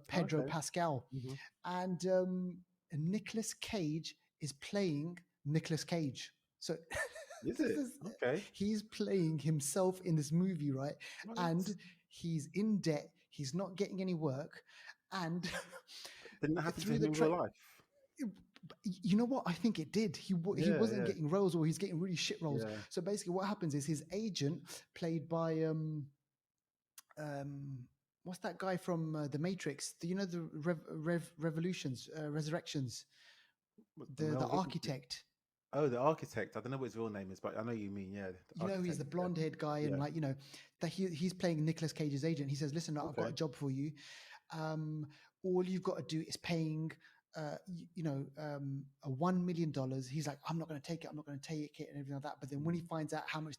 Speaker 1: Pedro Pascal.
Speaker 2: Mm-hmm.
Speaker 1: And Nicolas Cage is playing Nicolas Cage. So
Speaker 2: is it? Okay.
Speaker 1: He's playing himself in this movie, right?
Speaker 2: What?
Speaker 1: And he's in debt. He's not getting any work. And
Speaker 2: didn't that happen to him in real life?
Speaker 1: You know what? I think it did. He wasn't getting roles, or he's getting really shit roles. Yeah. So basically, what happens is his agent, played by what's that guy from The Matrix? The Resurrections, the architect.
Speaker 2: Oh, the architect. I don't know what his real name is, but I know you mean, yeah.
Speaker 1: He's the blonde-haired guy, and that he's playing Nicolas Cage's agent. He says, "Listen, I've got a job for you. All you've got to do is paying." $1 million. He's like, I'm not going to take it. I'm not going to take it, and everything like that. But then when he finds out how much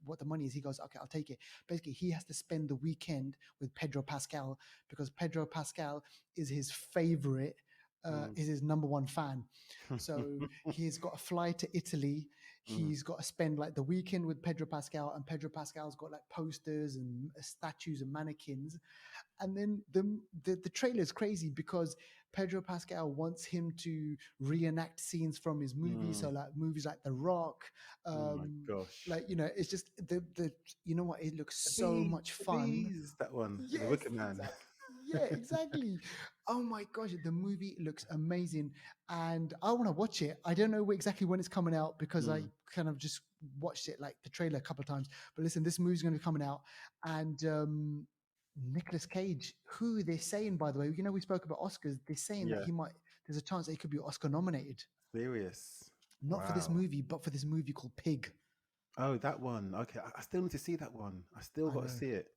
Speaker 1: what the money is, he goes, okay, I'll take it. Basically, he has to spend the weekend with Pedro Pascal because Pedro Pascal is his favorite, is his number one fan. So he's got to fly to Italy. He's got to spend like the weekend with Pedro Pascal, and Pedro Pascal's got like posters and statues and mannequins. And then the trailer is crazy because Pedro Pascal wants him to reenact scenes from his movies. So like movies like The Rock.
Speaker 2: Oh my gosh.
Speaker 1: It's just the you know what? It looks so much fun.
Speaker 2: That one.
Speaker 1: Yes,
Speaker 2: The Wicker Man.
Speaker 1: Exactly. Yeah, exactly. Oh my gosh, the movie looks amazing, and I want to watch it. I don't know exactly when it's coming out because I kind of just watched it, like the trailer, a couple of times. But listen, this movie's going to be coming out, and Nicolas Cage, who they're saying, by the way, we spoke about Oscars. They're saying that there's a chance that he could be Oscar nominated.
Speaker 2: Serious?
Speaker 1: Not for this movie, but for this movie called Pig.
Speaker 2: Oh, that one. Okay, I still need to see that one. I got to see it.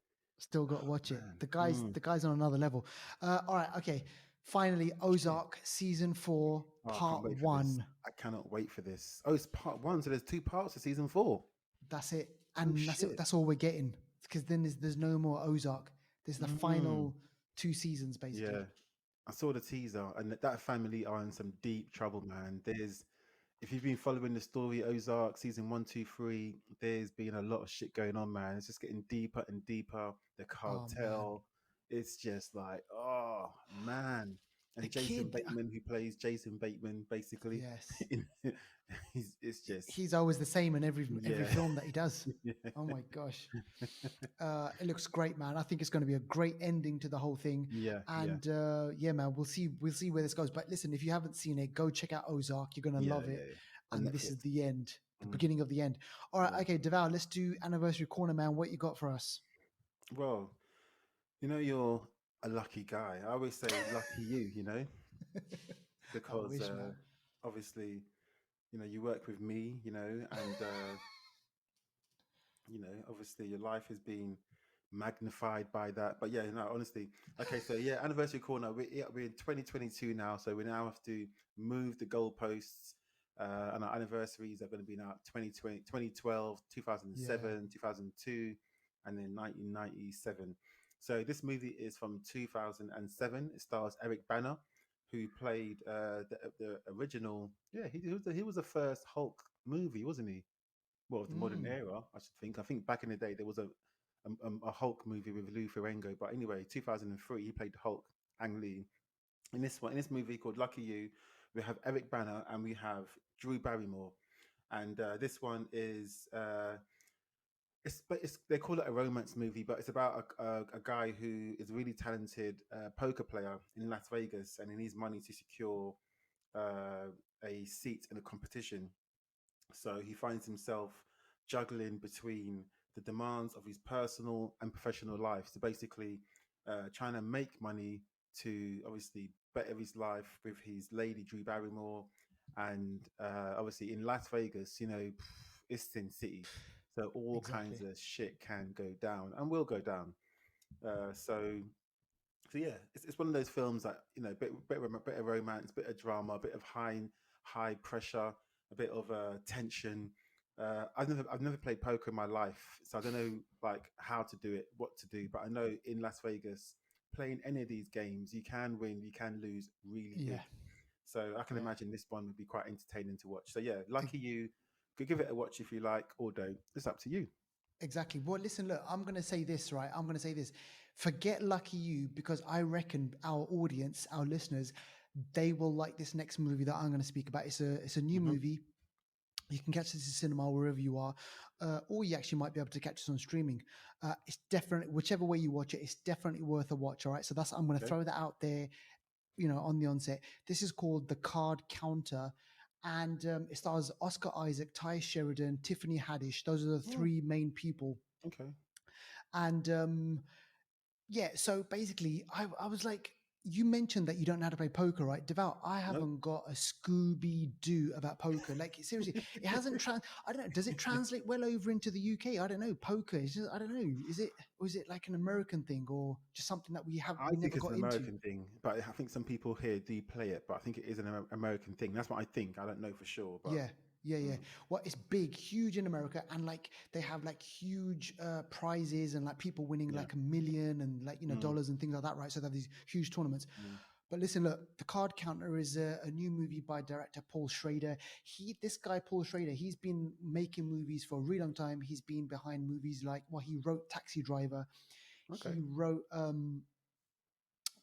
Speaker 1: Still got to watch it. The guy's on another level. All right, okay. finally,
Speaker 2: Shit.
Speaker 1: Ozark season 4,
Speaker 2: Oh, I can't
Speaker 1: part
Speaker 2: wait for this.
Speaker 1: 1.
Speaker 2: I cannot wait for this. Oh, it's part one, so there's two parts of season 4.
Speaker 1: That's it,
Speaker 2: Oh
Speaker 1: and that's it.
Speaker 2: shit.
Speaker 1: That's all we're getting because then there's no more Ozark. This is the
Speaker 2: Mm,
Speaker 1: final 2 seasons, basically.
Speaker 2: yeah. I saw the teaser, and that family are in some deep trouble, man. There's If you've been following the story, Ozark season one, two, three, there's been a lot of shit going on, man. It's just getting deeper and deeper. The
Speaker 1: Oh man,
Speaker 2: cartel, it's just like, oh man.
Speaker 1: the
Speaker 2: And Jason
Speaker 1: kid.
Speaker 2: Bateman, who plays Jason Bateman, basically,
Speaker 1: Yes,
Speaker 2: it's just,
Speaker 1: he's always the same in every
Speaker 2: yeah,
Speaker 1: film that he does.
Speaker 2: yeah,
Speaker 1: Oh my gosh. It looks great, man. I think it's going to be a great ending to the whole thing.
Speaker 2: yeah, yeah,
Speaker 1: And yeah, man, we'll see where this goes. But listen, if you haven't seen it, go check out Ozark. You're going to
Speaker 2: yeah,
Speaker 1: love it.
Speaker 2: yeah. On
Speaker 1: And this
Speaker 2: Netflix.
Speaker 1: is the end, the
Speaker 2: Mm,
Speaker 1: beginning of the end. All right,
Speaker 2: yeah.
Speaker 1: okay, Deval, let's do anniversary corner, man. What you got for us?
Speaker 2: Well, you're a lucky guy. I always say, lucky you,
Speaker 1: I
Speaker 2: because
Speaker 1: wish, man.
Speaker 2: obviously, you work with me, and obviously your life has been magnified by that. But yeah, no, honestly. Okay, so yeah, anniversary corner. We're in 2022 now, so we now have to move the goalposts. And our anniversaries are going to be now 2020, 2012,
Speaker 1: Yeah.
Speaker 2: 2007, 2002, and then 1997. So this movie is from 2007. It stars Eric Banner, who played the original. Yeah, he was the first Hulk movie, wasn't he? Well, of the modern
Speaker 1: Mm.
Speaker 2: era, I should think. I think back in the day there was a Hulk movie with Lou Ferrigno, but anyway, 2003 he played Hulk, Ang Lee. In this movie called Lucky You, we have Eric Banner and we have Drew Barrymore, and this one is they call it a romance movie, but it's about a guy who is a really talented poker player in Las Vegas, and he needs money to secure a seat in a competition. So he finds himself juggling between the demands of his personal and professional life. So basically, trying to make money to obviously better his life with his lady Drew Barrymore, and obviously in Las Vegas, it's Sin City, so all kinds
Speaker 1: Exactly.
Speaker 2: of shit can go down and will go down. So yeah, it's one of those films that bit of romance, bit of drama, a bit of high pressure, a bit of tension. I've never played poker in my life, so I don't know like how to do it, what to do. But I know in Las Vegas, playing any of these games, you can win, you can lose really
Speaker 1: Yeah.
Speaker 2: big. So I can
Speaker 1: Yeah.
Speaker 2: imagine this one would be quite entertaining to watch. So yeah, lucky you. Could give it a watch if you like, or don't. It's up to you.
Speaker 1: Exactly. Well, listen, look, I'm going to say this, right? I'm going to say this. Forget Lucky You because I reckon our audience, our listeners, they will like this next movie that I'm going to speak about. It's a new
Speaker 2: Hmm.
Speaker 1: movie. You can catch this in cinema wherever you are, or you actually might be able to catch this on streaming. It's definitely whichever way you watch it, it's definitely worth a watch. All right, so I'm going to
Speaker 2: Okay.
Speaker 1: throw that out there, on the onset. This is called The Card Counter, and it stars Oscar Isaac, Ty Sheridan, Tiffany Haddish. Those are the
Speaker 2: Oh,
Speaker 1: three main people,
Speaker 2: okay.
Speaker 1: and yeah, so basically, I was like, you mentioned that you don't know how to play poker, right? Devout, I
Speaker 2: Nope.
Speaker 1: haven't got a Scooby Doo about poker. Like, seriously, it hasn't I don't know. Does it translate well over into the UK? I don't know. Poker, I don't know. Or is it like an American thing or just something that
Speaker 2: I
Speaker 1: we
Speaker 2: think
Speaker 1: never
Speaker 2: it's an
Speaker 1: got into?
Speaker 2: American thing, but I think some people here do play it. But I think it is an American thing. That's what I think. I don't know for sure, but
Speaker 1: Yeah, yeah, yeah.
Speaker 2: mm,
Speaker 1: Well, it's big, huge in America, and like they have like huge prizes and like people winning
Speaker 2: yeah,
Speaker 1: like 1 million and like
Speaker 2: mm,
Speaker 1: dollars and things like that, right? So they have these huge tournaments.
Speaker 2: mm,
Speaker 1: But listen, look, The Card Counter is a new movie by director Paul Schrader. This guy Paul Schrader, he's been making movies for a really long time. He's been behind movies like, well, he wrote Taxi Driver.
Speaker 2: okay,
Speaker 1: He wrote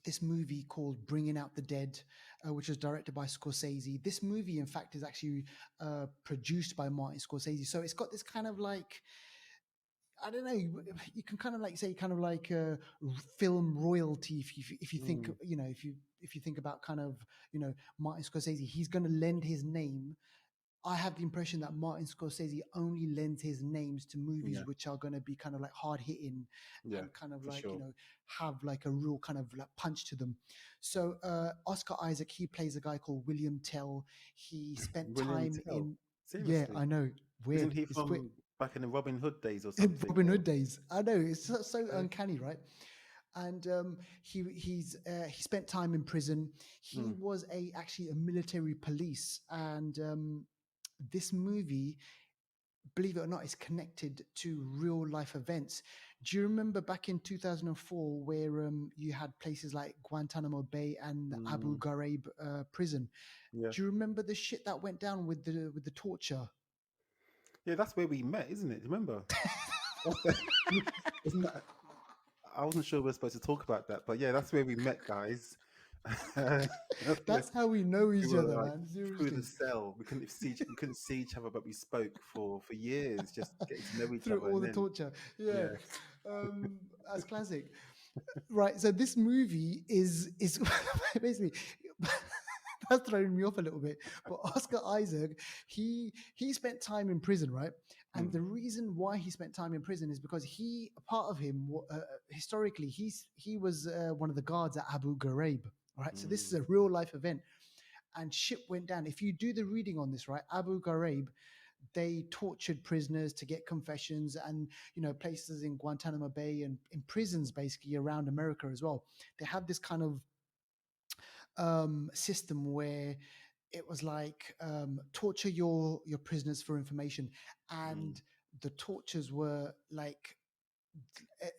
Speaker 1: this movie called Bringing Out the Dead, which was directed by Scorsese. This movie, in fact, is actually produced by Martin Scorsese. So it's got this kind of like, I don't know. You can kind of like say kind of like film royalty if you think
Speaker 2: mm,
Speaker 1: if you think about kind of Martin Scorsese, he's going to lend his name. I have the impression that Martin Scorsese only lends his names to movies
Speaker 2: yeah,
Speaker 1: which are going to be kind of like hard hitting
Speaker 2: yeah,
Speaker 1: and kind of
Speaker 2: for
Speaker 1: like
Speaker 2: sure.
Speaker 1: have like a real kind of like punch to them. So Oscar Isaac, he plays a guy called William Tell. He spent
Speaker 2: William
Speaker 1: time
Speaker 2: Tell,
Speaker 1: in, yeah,
Speaker 2: seriously,
Speaker 1: I know,
Speaker 2: isn't
Speaker 1: weird.
Speaker 2: he
Speaker 1: It's weird.
Speaker 2: from back in the Robin Hood days or
Speaker 1: In
Speaker 2: something?
Speaker 1: Robin
Speaker 2: Or
Speaker 1: Hood days. I know it's so
Speaker 2: okay,
Speaker 1: uncanny, right? and he spent time in prison. He
Speaker 2: Mm.
Speaker 1: was actually a military police, and this movie, believe it or not, is connected to real life events. Do you remember back in 2004 where you had places like Guantanamo Bay and Abu
Speaker 2: Mm.
Speaker 1: Ghraib prison?
Speaker 2: Yeah.
Speaker 1: Do you remember the shit that went down with the torture?
Speaker 2: Yeah, that's where we met, isn't it? Remember? That's isn't that? I wasn't sure we were supposed to talk about that, but yeah, that's where we met, guys. That's where
Speaker 1: That's how we know
Speaker 2: we
Speaker 1: each
Speaker 2: were
Speaker 1: other,
Speaker 2: like
Speaker 1: man.
Speaker 2: through the
Speaker 1: Seriously.
Speaker 2: cell. We couldn't see each other, but we spoke for years, just getting to know each
Speaker 1: Through
Speaker 2: other,
Speaker 1: all
Speaker 2: and
Speaker 1: the
Speaker 2: then
Speaker 1: torture. Yeah.
Speaker 2: yeah.
Speaker 1: That's classic. Right. So this movie is basically that's throwing me off a little bit. But Oscar Isaac, he spent time in prison, right? And
Speaker 2: Mm.
Speaker 1: the reason why he spent time in prison is because a part of him, historically, he was one of the guards at Abu Ghraib. Right. So this is
Speaker 2: Mm.
Speaker 1: a real life event, and shit went down. If you do the reading on this, right, Abu Ghraib, they tortured prisoners to get confessions, and places in Guantanamo Bay and in prisons basically around America as well. They have this kind of system where it was like torture your prisoners for information,
Speaker 2: Mm.
Speaker 1: and the tortures were like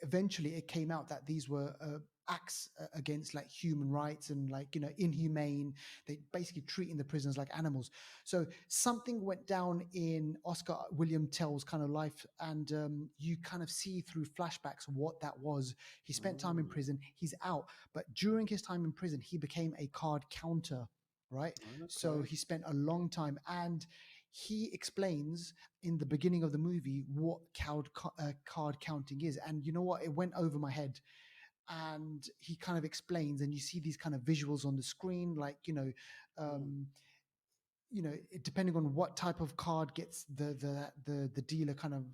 Speaker 1: eventually it came out that these were acts against like human rights and like inhumane. They basically treating the prisoners like animals. So something went down in Oscar William Tell's kind of life, and you kind of see through flashbacks what that was. He spent time in
Speaker 2: Mm.
Speaker 1: prison, he's out, but during his time in prison he became a card counter, right? So
Speaker 2: Okay.
Speaker 1: he spent a long time, and he explains in the beginning of the movie what card counting is. And you know what? It went over my head. And he kind of explains, and you see these kind of visuals on the screen, like,
Speaker 2: Mm.
Speaker 1: um, depending on what type of card gets the dealer kind of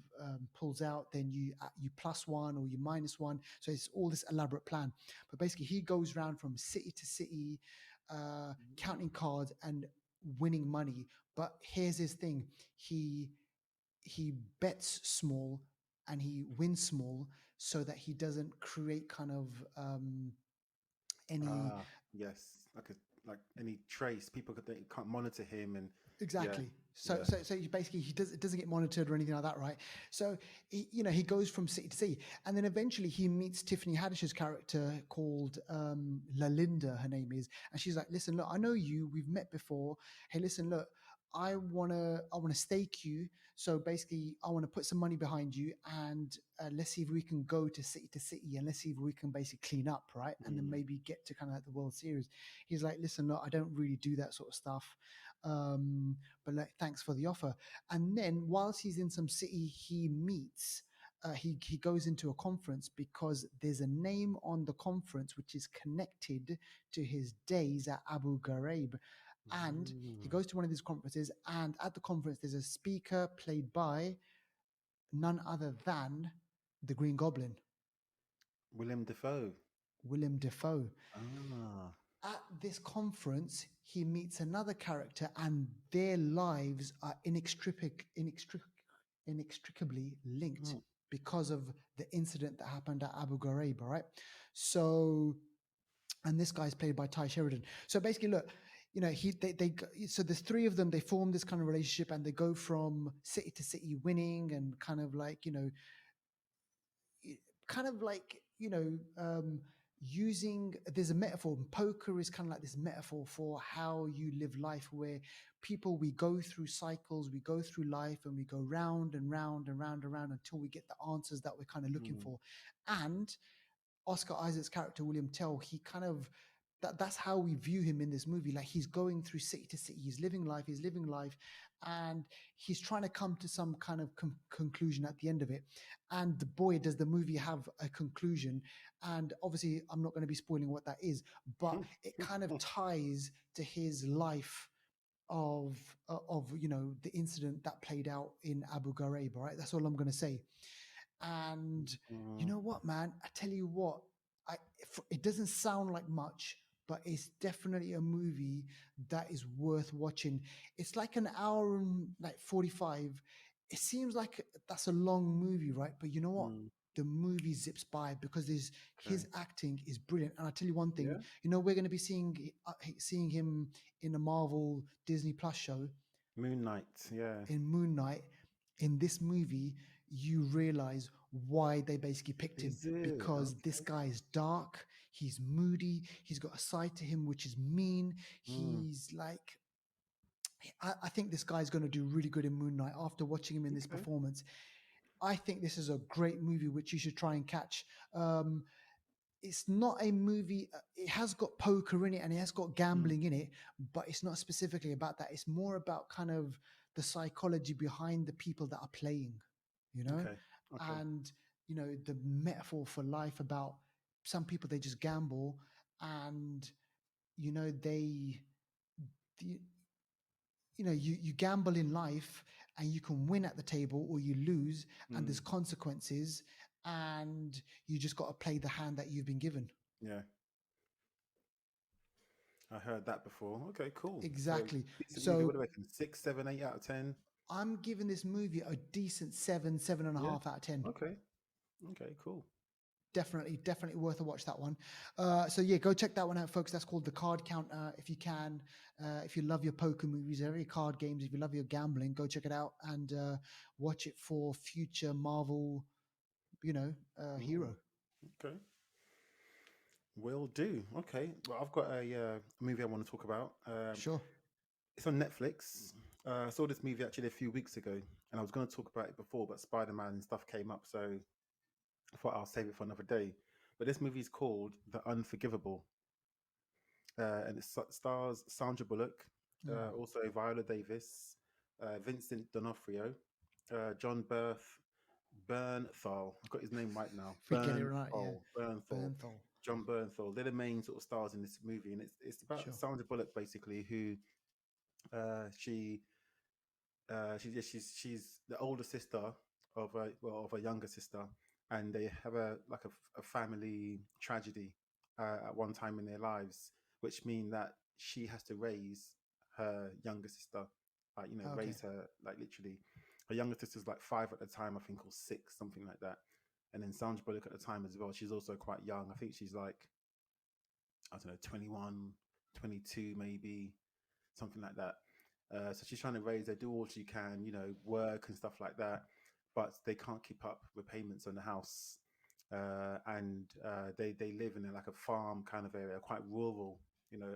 Speaker 1: pulls out, then you plus one or you minus one. So it's all this elaborate plan. But basically, he goes around from city to city, counting cards and winning money. But here's his thing: he he bets small and he wins small, so that he doesn't create kind of any.
Speaker 2: Ah, yes. Like any trace, people they can't monitor him, and yeah,
Speaker 1: Exactly. So,
Speaker 2: yeah.
Speaker 1: you basically it doesn't get monitored or anything like that, right? So, he goes from city to city, and then eventually he meets Tiffany Haddish's character called Lalinda. Her name is, and she's like, "Listen, look, I know you. We've met before. Hey, listen, look, I wanna stake you. So basically, I want to put some money behind you, and let's see if we can go to city, and let's see if we can basically clean up, right? And then
Speaker 2: Mm.
Speaker 1: maybe get to kind of like the World Series." He's like, "Listen, look, I don't really do that sort of stuff." But like, thanks for the offer. And then whilst he's in some city, he meets. He goes into a conference because there's a name on the conference which is connected to his days at Abu Ghraib. And he
Speaker 2: Mm.
Speaker 1: goes to one of these conferences, and at the conference there's a speaker played by none other than the Green Goblin,
Speaker 2: Willem Dafoe.
Speaker 1: Willem Dafoe.
Speaker 2: Ah.
Speaker 1: At this conference, he meets another character, and their lives are inextricably linked
Speaker 2: Mm.
Speaker 1: because of the incident that happened at Abu Ghraib. All right. So, and this guy's played by Ty Sheridan. So basically, look, so there's three of them. They form this kind of relationship, and they go from city to city, winning, and kind of like kind of like using, there's a metaphor. Poker is kind of like this metaphor for how you live life, where people, we go through cycles, we go through life, and we go round and round and round and round until we get the answers that we're kind of looking
Speaker 2: Mm.
Speaker 1: for. And Oscar Isaac's character, William Tell, he kind of, that's how we view him in this movie. Like, he's going through city to city, he's living life, and he's trying to come to some kind of conclusion at the end of it. And boy, does the movie have a conclusion. And obviously, I'm not going to be spoiling what that is, but it kind of ties to his life of the incident that played out in Abu Ghraib. All right, that's all I'm going to say. And you
Speaker 2: Mm.
Speaker 1: know what, man? I tell you what, it doesn't sound like much, but it's definitely a movie that is worth watching. It's like an hour and like 45. It seems like that's a long movie, right? But you know what?
Speaker 2: Mm.
Speaker 1: the movie zips by because
Speaker 2: Okay.
Speaker 1: his acting is brilliant. And I tell you one thing,
Speaker 2: Yeah.
Speaker 1: we're going to be seeing him in a Marvel Disney Plus show
Speaker 2: Moon Knight. Yeah.
Speaker 1: in Moon Knight. In this movie, you realize why they basically picked him,
Speaker 2: Is it?
Speaker 1: because this
Speaker 2: Okay.
Speaker 1: guy is dark, he's moody, he's got a side to him which is mean.
Speaker 2: Mm,
Speaker 1: He's like, I think this guy's going to do really good in Moon Knight after watching him in this
Speaker 2: okay.
Speaker 1: performance. I think this is a great movie which you should try and catch. It's not a movie. It has got poker in it and it has got
Speaker 2: Mm,
Speaker 1: gambling in it, but it's not specifically about that. It's more about kind of the psychology behind the people that are playing, you know,
Speaker 2: okay. Okay.
Speaker 1: and the metaphor for life about some people, they just gamble, and they the, you gamble in life, and you can win at the table or you lose, and
Speaker 2: Mm,
Speaker 1: there's consequences, and you just got to play the hand that you've been given.
Speaker 2: yeah. I heard that before. Okay, cool. So
Speaker 1: Exactly.
Speaker 2: decent movie. What
Speaker 1: So
Speaker 2: do I reckon? 6, 7, 8 out of 10.
Speaker 1: I'm giving this movie a decent seven, seven and a
Speaker 2: Yeah.
Speaker 1: half out of 10.
Speaker 2: Okay. Okay. Cool.
Speaker 1: Definitely worth a watch, that one. So yeah, go check that one out, folks. That's called The Card Counter. If you can, if you love your poker movies, or your card games, if you love your gambling, go check it out and watch it for future Marvel,
Speaker 2: Mm,
Speaker 1: hero.
Speaker 2: okay. Will do. Okay. Well, I've got a movie I want to talk about.
Speaker 1: Sure.
Speaker 2: It's on Netflix. I saw this movie actually a few weeks ago, and I was going to talk about it before, but Spider-Man and stuff came up, so I thought I'll save it for another day. But this movie is called The Unforgivable, and it stars Sandra Bullock,
Speaker 1: Mm.
Speaker 2: also Viola Davis, Vincent D'Onofrio, John Bernthal. I've got his name right now.
Speaker 1: If we get it right, yeah.
Speaker 2: Bernthal,
Speaker 1: Bernthal.
Speaker 2: John Bernthal. They're the main sort of stars in this movie, and it's about
Speaker 1: Sure.
Speaker 2: Sandra Bullock basically, who she she's the older sister of a younger sister, and they have a family tragedy at one time in their lives, which mean that she has to raise her younger sister, like
Speaker 1: Okay.
Speaker 2: raise her like literally. Her younger sister's like 5 at the time, I think, or 6, something like that. And then Sandra Bullock at the time as well. She's also quite young. I think she's like, I don't know, 21, 22 maybe, something like that. So she's trying to raise her, do all she can, work and stuff like that, but they can't keep up with payments on the house. And they live in like a farm kind of area, quite rural,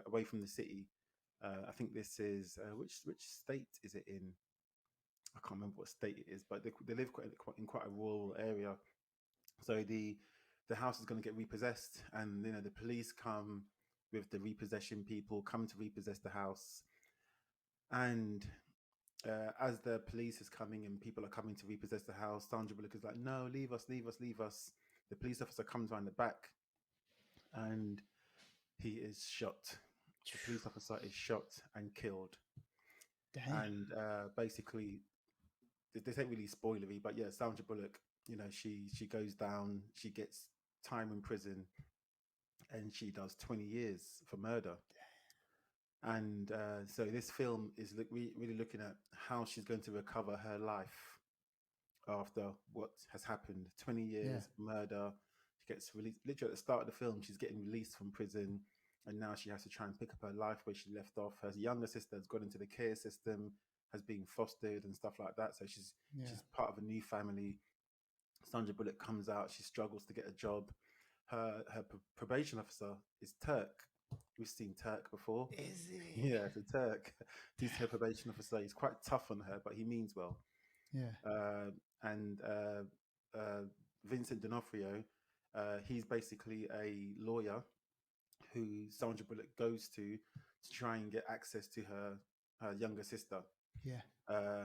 Speaker 2: away from the city. I think this is which state is it in? I can't remember what state it is, but they live in quite a rural area. So the house is going to get repossessed, and the police come with the repossession people, come to repossess the house, and as the police is coming and people are coming to repossess the house, Sandra Bullock is like, "No, leave us, leave us, leave us." The police officer comes around the back, and he is shot. The police officer is shot and killed.
Speaker 1: Damn.
Speaker 2: And basically, this ain't really spoilery, but yeah, Sandra Bullock, she goes down, she gets time in prison, and she does 20 years for murder. And so this film is really looking at how she's going to recover her life after what has happened. 20
Speaker 1: Yeah.
Speaker 2: years, murder. She gets released. Literally at the start of the film, she's getting released from prison. And now she has to try and pick up her life where she left off. Her younger sister has gone into the care system, has been fostered and stuff like that. So
Speaker 1: Yeah.
Speaker 2: she's part of a new family. Sandra Bullock comes out. She struggles to get a job. Her probation officer is Turk. We've seen Turk before.
Speaker 1: Is it?
Speaker 2: Yeah, the Turk. He's her probation officer. He's quite tough on her, but he means well.
Speaker 1: Yeah.
Speaker 2: And Vincent D'Onofrio, he's basically a lawyer who Sandra Bullock goes to try and get access to her younger sister.
Speaker 1: Yeah.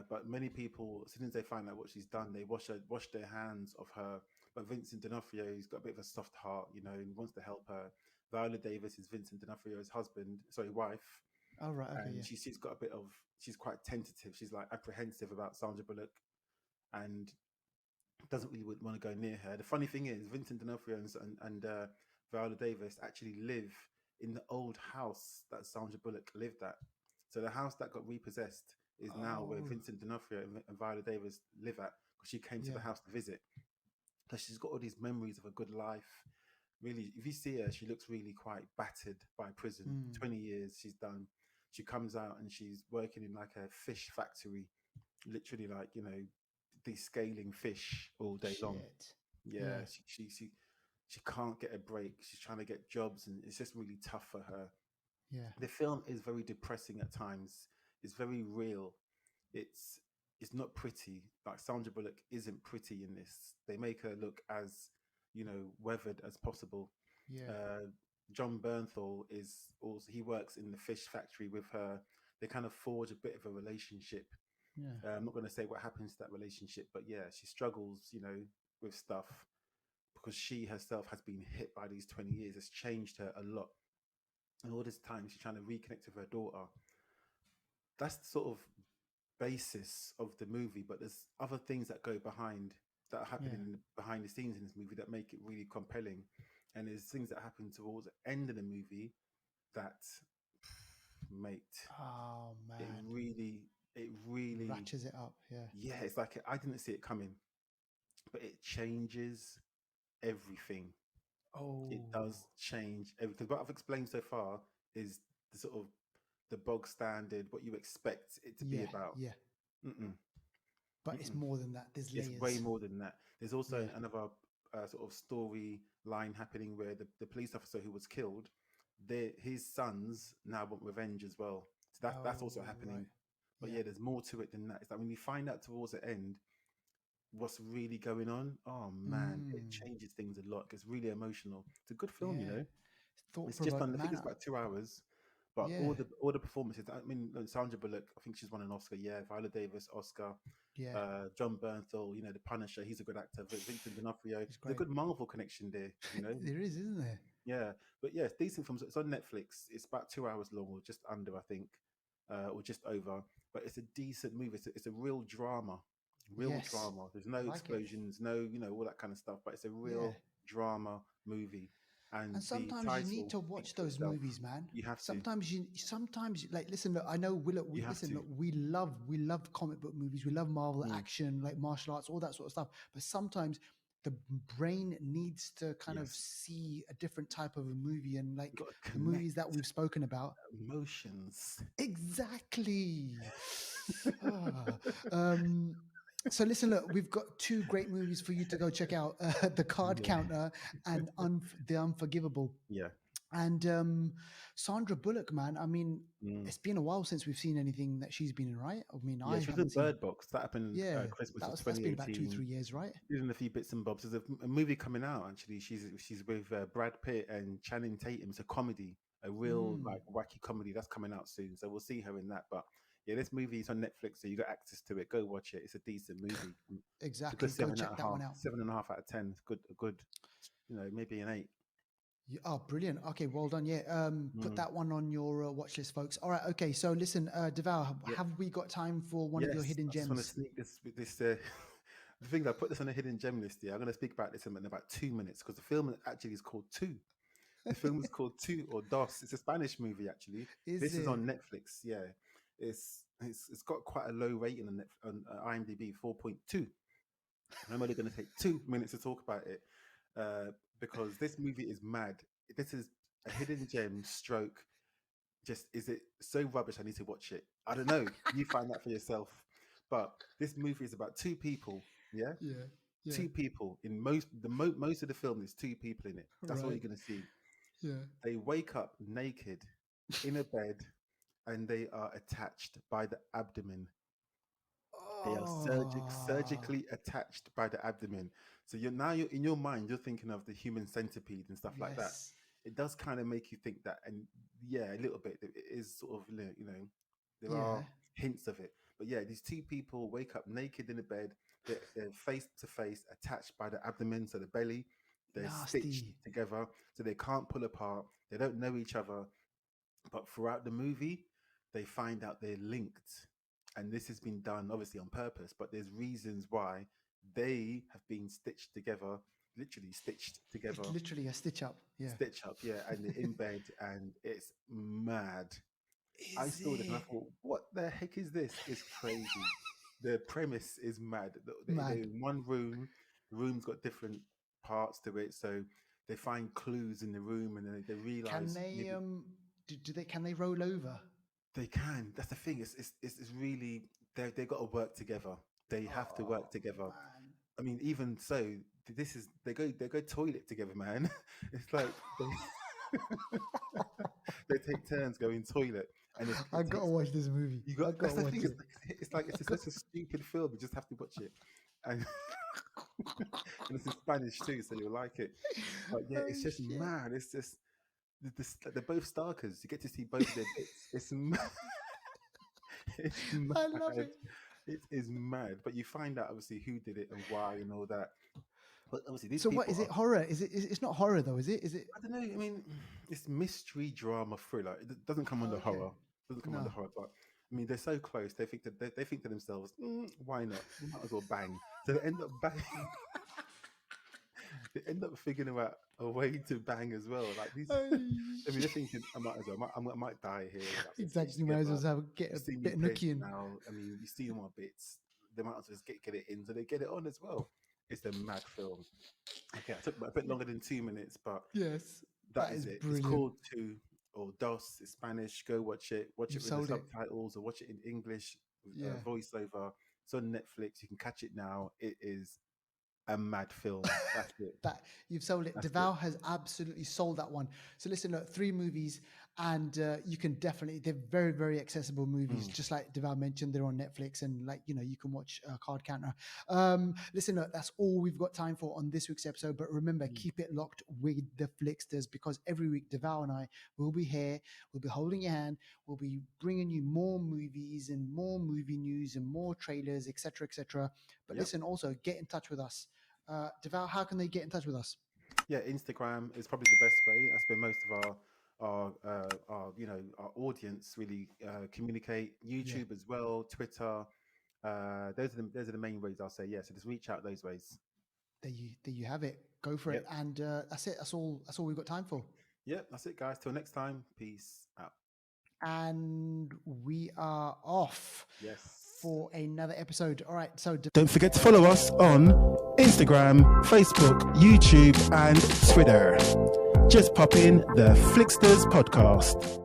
Speaker 2: But many people, as soon as they find out what she's done, they wash their hands of her. But Vincent D'Onofrio, he's got a bit of a soft heart, and wants to help her. Viola Davis is Vincent D'Onofrio's wife,
Speaker 1: All right. Okay.
Speaker 2: and
Speaker 1: Yeah.
Speaker 2: she's got a bit of, she's quite tentative. She's like apprehensive about Sandra Bullock, and doesn't really want to go near her. The funny thing is, Vincent D'Onofrio and Viola Davis actually live in the old house that Sandra Bullock lived at. So the house that got repossessed is now where
Speaker 1: Oh.
Speaker 2: Vincent D'Onofrio and Viola Davis live at, because she came to the
Speaker 1: Yeah.
Speaker 2: house to visit. Plus, she's got all these memories of a good life. Really, if you see her, she looks really quite battered by prison.
Speaker 1: Mm.
Speaker 2: 20 years she's done. She comes out and she's working in like a fish factory, literally like descaling fish all day long.
Speaker 1: Shit.
Speaker 2: Yeah,
Speaker 1: Yeah.
Speaker 2: she can't get a break. She's trying to get jobs, and it's just really tough for her.
Speaker 1: Yeah.
Speaker 2: The film is very depressing at times. It's very real. It's it's not pretty. Like Sandra Bullock isn't pretty in this. They make her look as weathered as possible.
Speaker 1: Yeah.
Speaker 2: Uh, John Bernthal is also he works in the fish factory with her. They kind of forge a bit of a relationship.
Speaker 1: Yeah.
Speaker 2: I'm not going to say what happens to that relationship, but yeah, she struggles, with stuff because she herself has been hit by these 20 years. It's changed her a lot. And all this time, she's trying to reconnect with her daughter. That's the sort of basis of the movie, but there's other things that go behind that are
Speaker 1: Yeah.
Speaker 2: happening behind the scenes in this movie that make it really compelling. And there's things that happen towards the end of the movie that, mate,
Speaker 1: Oh
Speaker 2: it
Speaker 1: man.
Speaker 2: really, it really,
Speaker 1: Ratchets it up. Yeah.
Speaker 2: yeah, it's like I didn't see it coming, but it changes everything. It
Speaker 1: Oh.
Speaker 2: does change everything. What I've explained so far is the sort of the bog standard, what you expect it to be
Speaker 1: Yeah.
Speaker 2: about.
Speaker 1: Yeah.
Speaker 2: Mm-mm,
Speaker 1: But it's
Speaker 2: mm-mm.
Speaker 1: more than that. There's
Speaker 2: It's way
Speaker 1: layers.
Speaker 2: more than that. There's also
Speaker 1: Yeah.
Speaker 2: another sort of story line happening where the police officer who was killed, his sons now want revenge as well. So that's also
Speaker 1: Oh right.
Speaker 2: happening. But
Speaker 1: Yeah.
Speaker 2: yeah, there's more to it than that. It's like when you find out towards the end what's really going on, oh man, it
Speaker 1: Mm.
Speaker 2: changes things a lot. It's really emotional. It's a good film,
Speaker 1: Yeah. Thought
Speaker 2: It's just
Speaker 1: provoking.
Speaker 2: under, I think
Speaker 1: Man.
Speaker 2: it's about 2 hours, but
Speaker 1: Yeah.
Speaker 2: all the performances. I mean, Sandra Bullock, I think she's won an Oscar. Yeah, Viola Davis, Oscar.
Speaker 1: Yeah.
Speaker 2: John Bernthal, the Punisher, he's a good actor. Vincent D'Onofrio,
Speaker 1: He's
Speaker 2: there's a
Speaker 1: great.
Speaker 2: good Marvel connection there.
Speaker 1: There is, isn't there?
Speaker 2: Yeah, but yeah, it's decent films. It's on Netflix. It's about 2 hours long, or just under, I think, or just over. But it's a decent movie. It's a real drama, real
Speaker 1: Yes.
Speaker 2: drama. There's no
Speaker 1: I like it.
Speaker 2: explosions, no all that kind of stuff. But it's a
Speaker 1: Yeah.
Speaker 2: real drama movie, and
Speaker 1: And
Speaker 2: the
Speaker 1: sometimes you need
Speaker 2: title
Speaker 1: to
Speaker 2: speaks
Speaker 1: watch
Speaker 2: for
Speaker 1: those
Speaker 2: itself.
Speaker 1: movies, man.
Speaker 2: You have to.
Speaker 1: Sometimes like listen. Look, I know
Speaker 2: You have
Speaker 1: listen.
Speaker 2: to.
Speaker 1: Look, we love comic book movies. We love Marvel
Speaker 2: Mm,
Speaker 1: action, like martial arts, all that sort of stuff. But sometimes the brain needs to kind of
Speaker 2: yes,
Speaker 1: see a different type of a movie, and
Speaker 2: you
Speaker 1: like
Speaker 2: got to
Speaker 1: the
Speaker 2: connect
Speaker 1: movies that we've spoken about.
Speaker 2: emotions.
Speaker 1: Exactly. Ah, um, so listen, look, we've got two great movies for you to go check out: The Card
Speaker 2: Yeah,
Speaker 1: Counter and The Unforgivable.
Speaker 2: yeah.
Speaker 1: And Sandra Bullock, man, I mean,
Speaker 2: Mm.
Speaker 1: it's been a while since we've seen anything that she's been in, right? I mean,
Speaker 2: Yeah,
Speaker 1: I
Speaker 2: she was in
Speaker 1: haven't seen.
Speaker 2: Bird Box. That happened
Speaker 1: Yeah,
Speaker 2: Christmas of
Speaker 1: that's been about two,
Speaker 2: 2018.
Speaker 1: 3 years, right?
Speaker 2: She's in a few bits and bobs. There's a movie coming out actually. She's with Brad Pitt and Channing Tatum. It's a comedy, a real
Speaker 1: Mm,
Speaker 2: like wacky comedy that's coming out soon. So we'll see her in that. But yeah, this movie is on Netflix, so you got access to it. Go watch it. It's a decent movie. It's a good
Speaker 1: exactly. Go
Speaker 2: seven and
Speaker 1: check
Speaker 2: a
Speaker 1: that one
Speaker 2: half,
Speaker 1: out.
Speaker 2: 7.5 out of 10. It's good, a good, maybe an 8.
Speaker 1: Oh, brilliant. Okay, well done. Yeah, put
Speaker 2: Mm.
Speaker 1: that one on your watch list, folks. All right. Okay, so listen, Deval,
Speaker 2: Yep.
Speaker 1: have we got time for one of your
Speaker 2: Yes,
Speaker 1: hidden
Speaker 2: I just want to
Speaker 1: gems?
Speaker 2: sneak this. The thing I put this on a hidden gem list. Yeah, I'm going to speak about this in about 2 minutes because the film actually is called Two. The film is called Two or Dos. It's a Spanish movie actually.
Speaker 1: Is
Speaker 2: This is
Speaker 1: it?
Speaker 2: on Netflix. Yeah, it's got quite a low rating on IMDb, 4.2. I'm only going to take 2 minutes to talk about it because this movie is mad. This is a hidden gem. Stroke. Just is it so rubbish? I need to watch it. I don't know. You find that for yourself. But this movie is about two people. Yeah,
Speaker 1: Yeah, yeah,
Speaker 2: two people in most of the film. There's two people in it. That's all
Speaker 1: right.
Speaker 2: you're going to see.
Speaker 1: Yeah.
Speaker 2: They wake up naked in a bed and they are attached by the abdomen. They are
Speaker 1: Oh,
Speaker 2: surgically attached by the abdomen. So you're in your mind, you're thinking of the human centipede and stuff like that.
Speaker 1: yes.
Speaker 2: It does kind of make you think that, and yeah, a little bit. It is sort of there are
Speaker 1: Yeah.
Speaker 2: hints of it. But yeah, these two people wake up naked in a bed. They're face to face, attached by the abdomen, so the belly. They're stitched
Speaker 1: Nasty.
Speaker 2: together, so they can't pull apart. They don't know each other, but throughout the movie, they find out they're linked. And this has been done obviously on purpose, but there's reasons why they have been stitched together, literally stitched
Speaker 1: It's
Speaker 2: together,
Speaker 1: literally a stitch up. Yeah.
Speaker 2: stitch up, yeah, and they're in bed, and it's mad. I
Speaker 1: Is
Speaker 2: saw this and I
Speaker 1: it?
Speaker 2: thought, what the heck is this? It's crazy. The premise is mad. They're
Speaker 1: Mad.
Speaker 2: in one room. room's got different parts to it, so they find clues in the room, and then they realize.
Speaker 1: Can they can they roll over?
Speaker 2: They can. That's the thing. It's really they've got to work together. They have to work together.
Speaker 1: Man.
Speaker 2: I mean, even so, they go toilet together, man. It's like they take turns going toilet, and
Speaker 1: I've got to watch this movie.
Speaker 2: That's the thing. It's like it's such a stupid film. You just have to watch it, and, and it's in Spanish too, so you'll like it. But yeah, it's just mad. It's just they're both Starkers. You get to see both of their bits. It's mad. It's mad.
Speaker 1: I love it.
Speaker 2: It is mad, but you find out obviously who did it and why and all that. But obviously, these.
Speaker 1: So what is it? Horror? Is it? It's not horror though, is it? Is it?
Speaker 2: I don't know. I mean, it's mystery, drama, thriller. It doesn't come under horror. It doesn't come under horror. But I mean, they're so close. They think that they think to themselves, why not? We might as well bang. So they end up banging. They end up figuring out a way to bang as well. Like these, I mean, they're thinking, I might as well. I might die here. Like,
Speaker 1: exactly. Might as well get a bit of nookie in.
Speaker 2: Now, I mean, you see my bits. They might as well just get it in, so they get it on as well. It's a mad film. Okay, it took a bit longer than 2 minutes, but
Speaker 1: yes,
Speaker 2: that is it. Brilliant. It's called Two or Dos. It's Spanish. Go watch it. Watch it with the subtitles, or watch it in English with voiceover. It's on Netflix. You can catch it now. It is a mad film. That's it.
Speaker 1: That you've sold it. Deval has absolutely sold that one. So listen, look, 3 movies, and you can definitely, they're very, very accessible movies. Just like Deval mentioned, they're on Netflix, and like, you know, you can watch Card Counter. Listen, look, that's all we've got time for on this week's episode. But remember, keep it locked with the Flixters, because every week Deval and I will be here. We'll be holding your hand. We'll be bringing you more movies and more movie news and more trailers, etc., etc. But listen, also get in touch with us. Deval, how can they get in touch with us?
Speaker 2: Yeah, Instagram is probably the best way. That's where most of our audience really communicate. YouTube as well, Twitter. Those are the main ways I'll say. Yeah, so just reach out those ways.
Speaker 1: There you have it. Go for it. And that's it. That's all we've got time for.
Speaker 2: Yeah, that's it, guys. Till next time. Peace out.
Speaker 1: And we are off.
Speaker 2: Yes.
Speaker 1: For another episode. All right. So
Speaker 2: don't forget to follow us on Instagram, Facebook, YouTube, and Twitter. Just pop in the Flixters Podcast.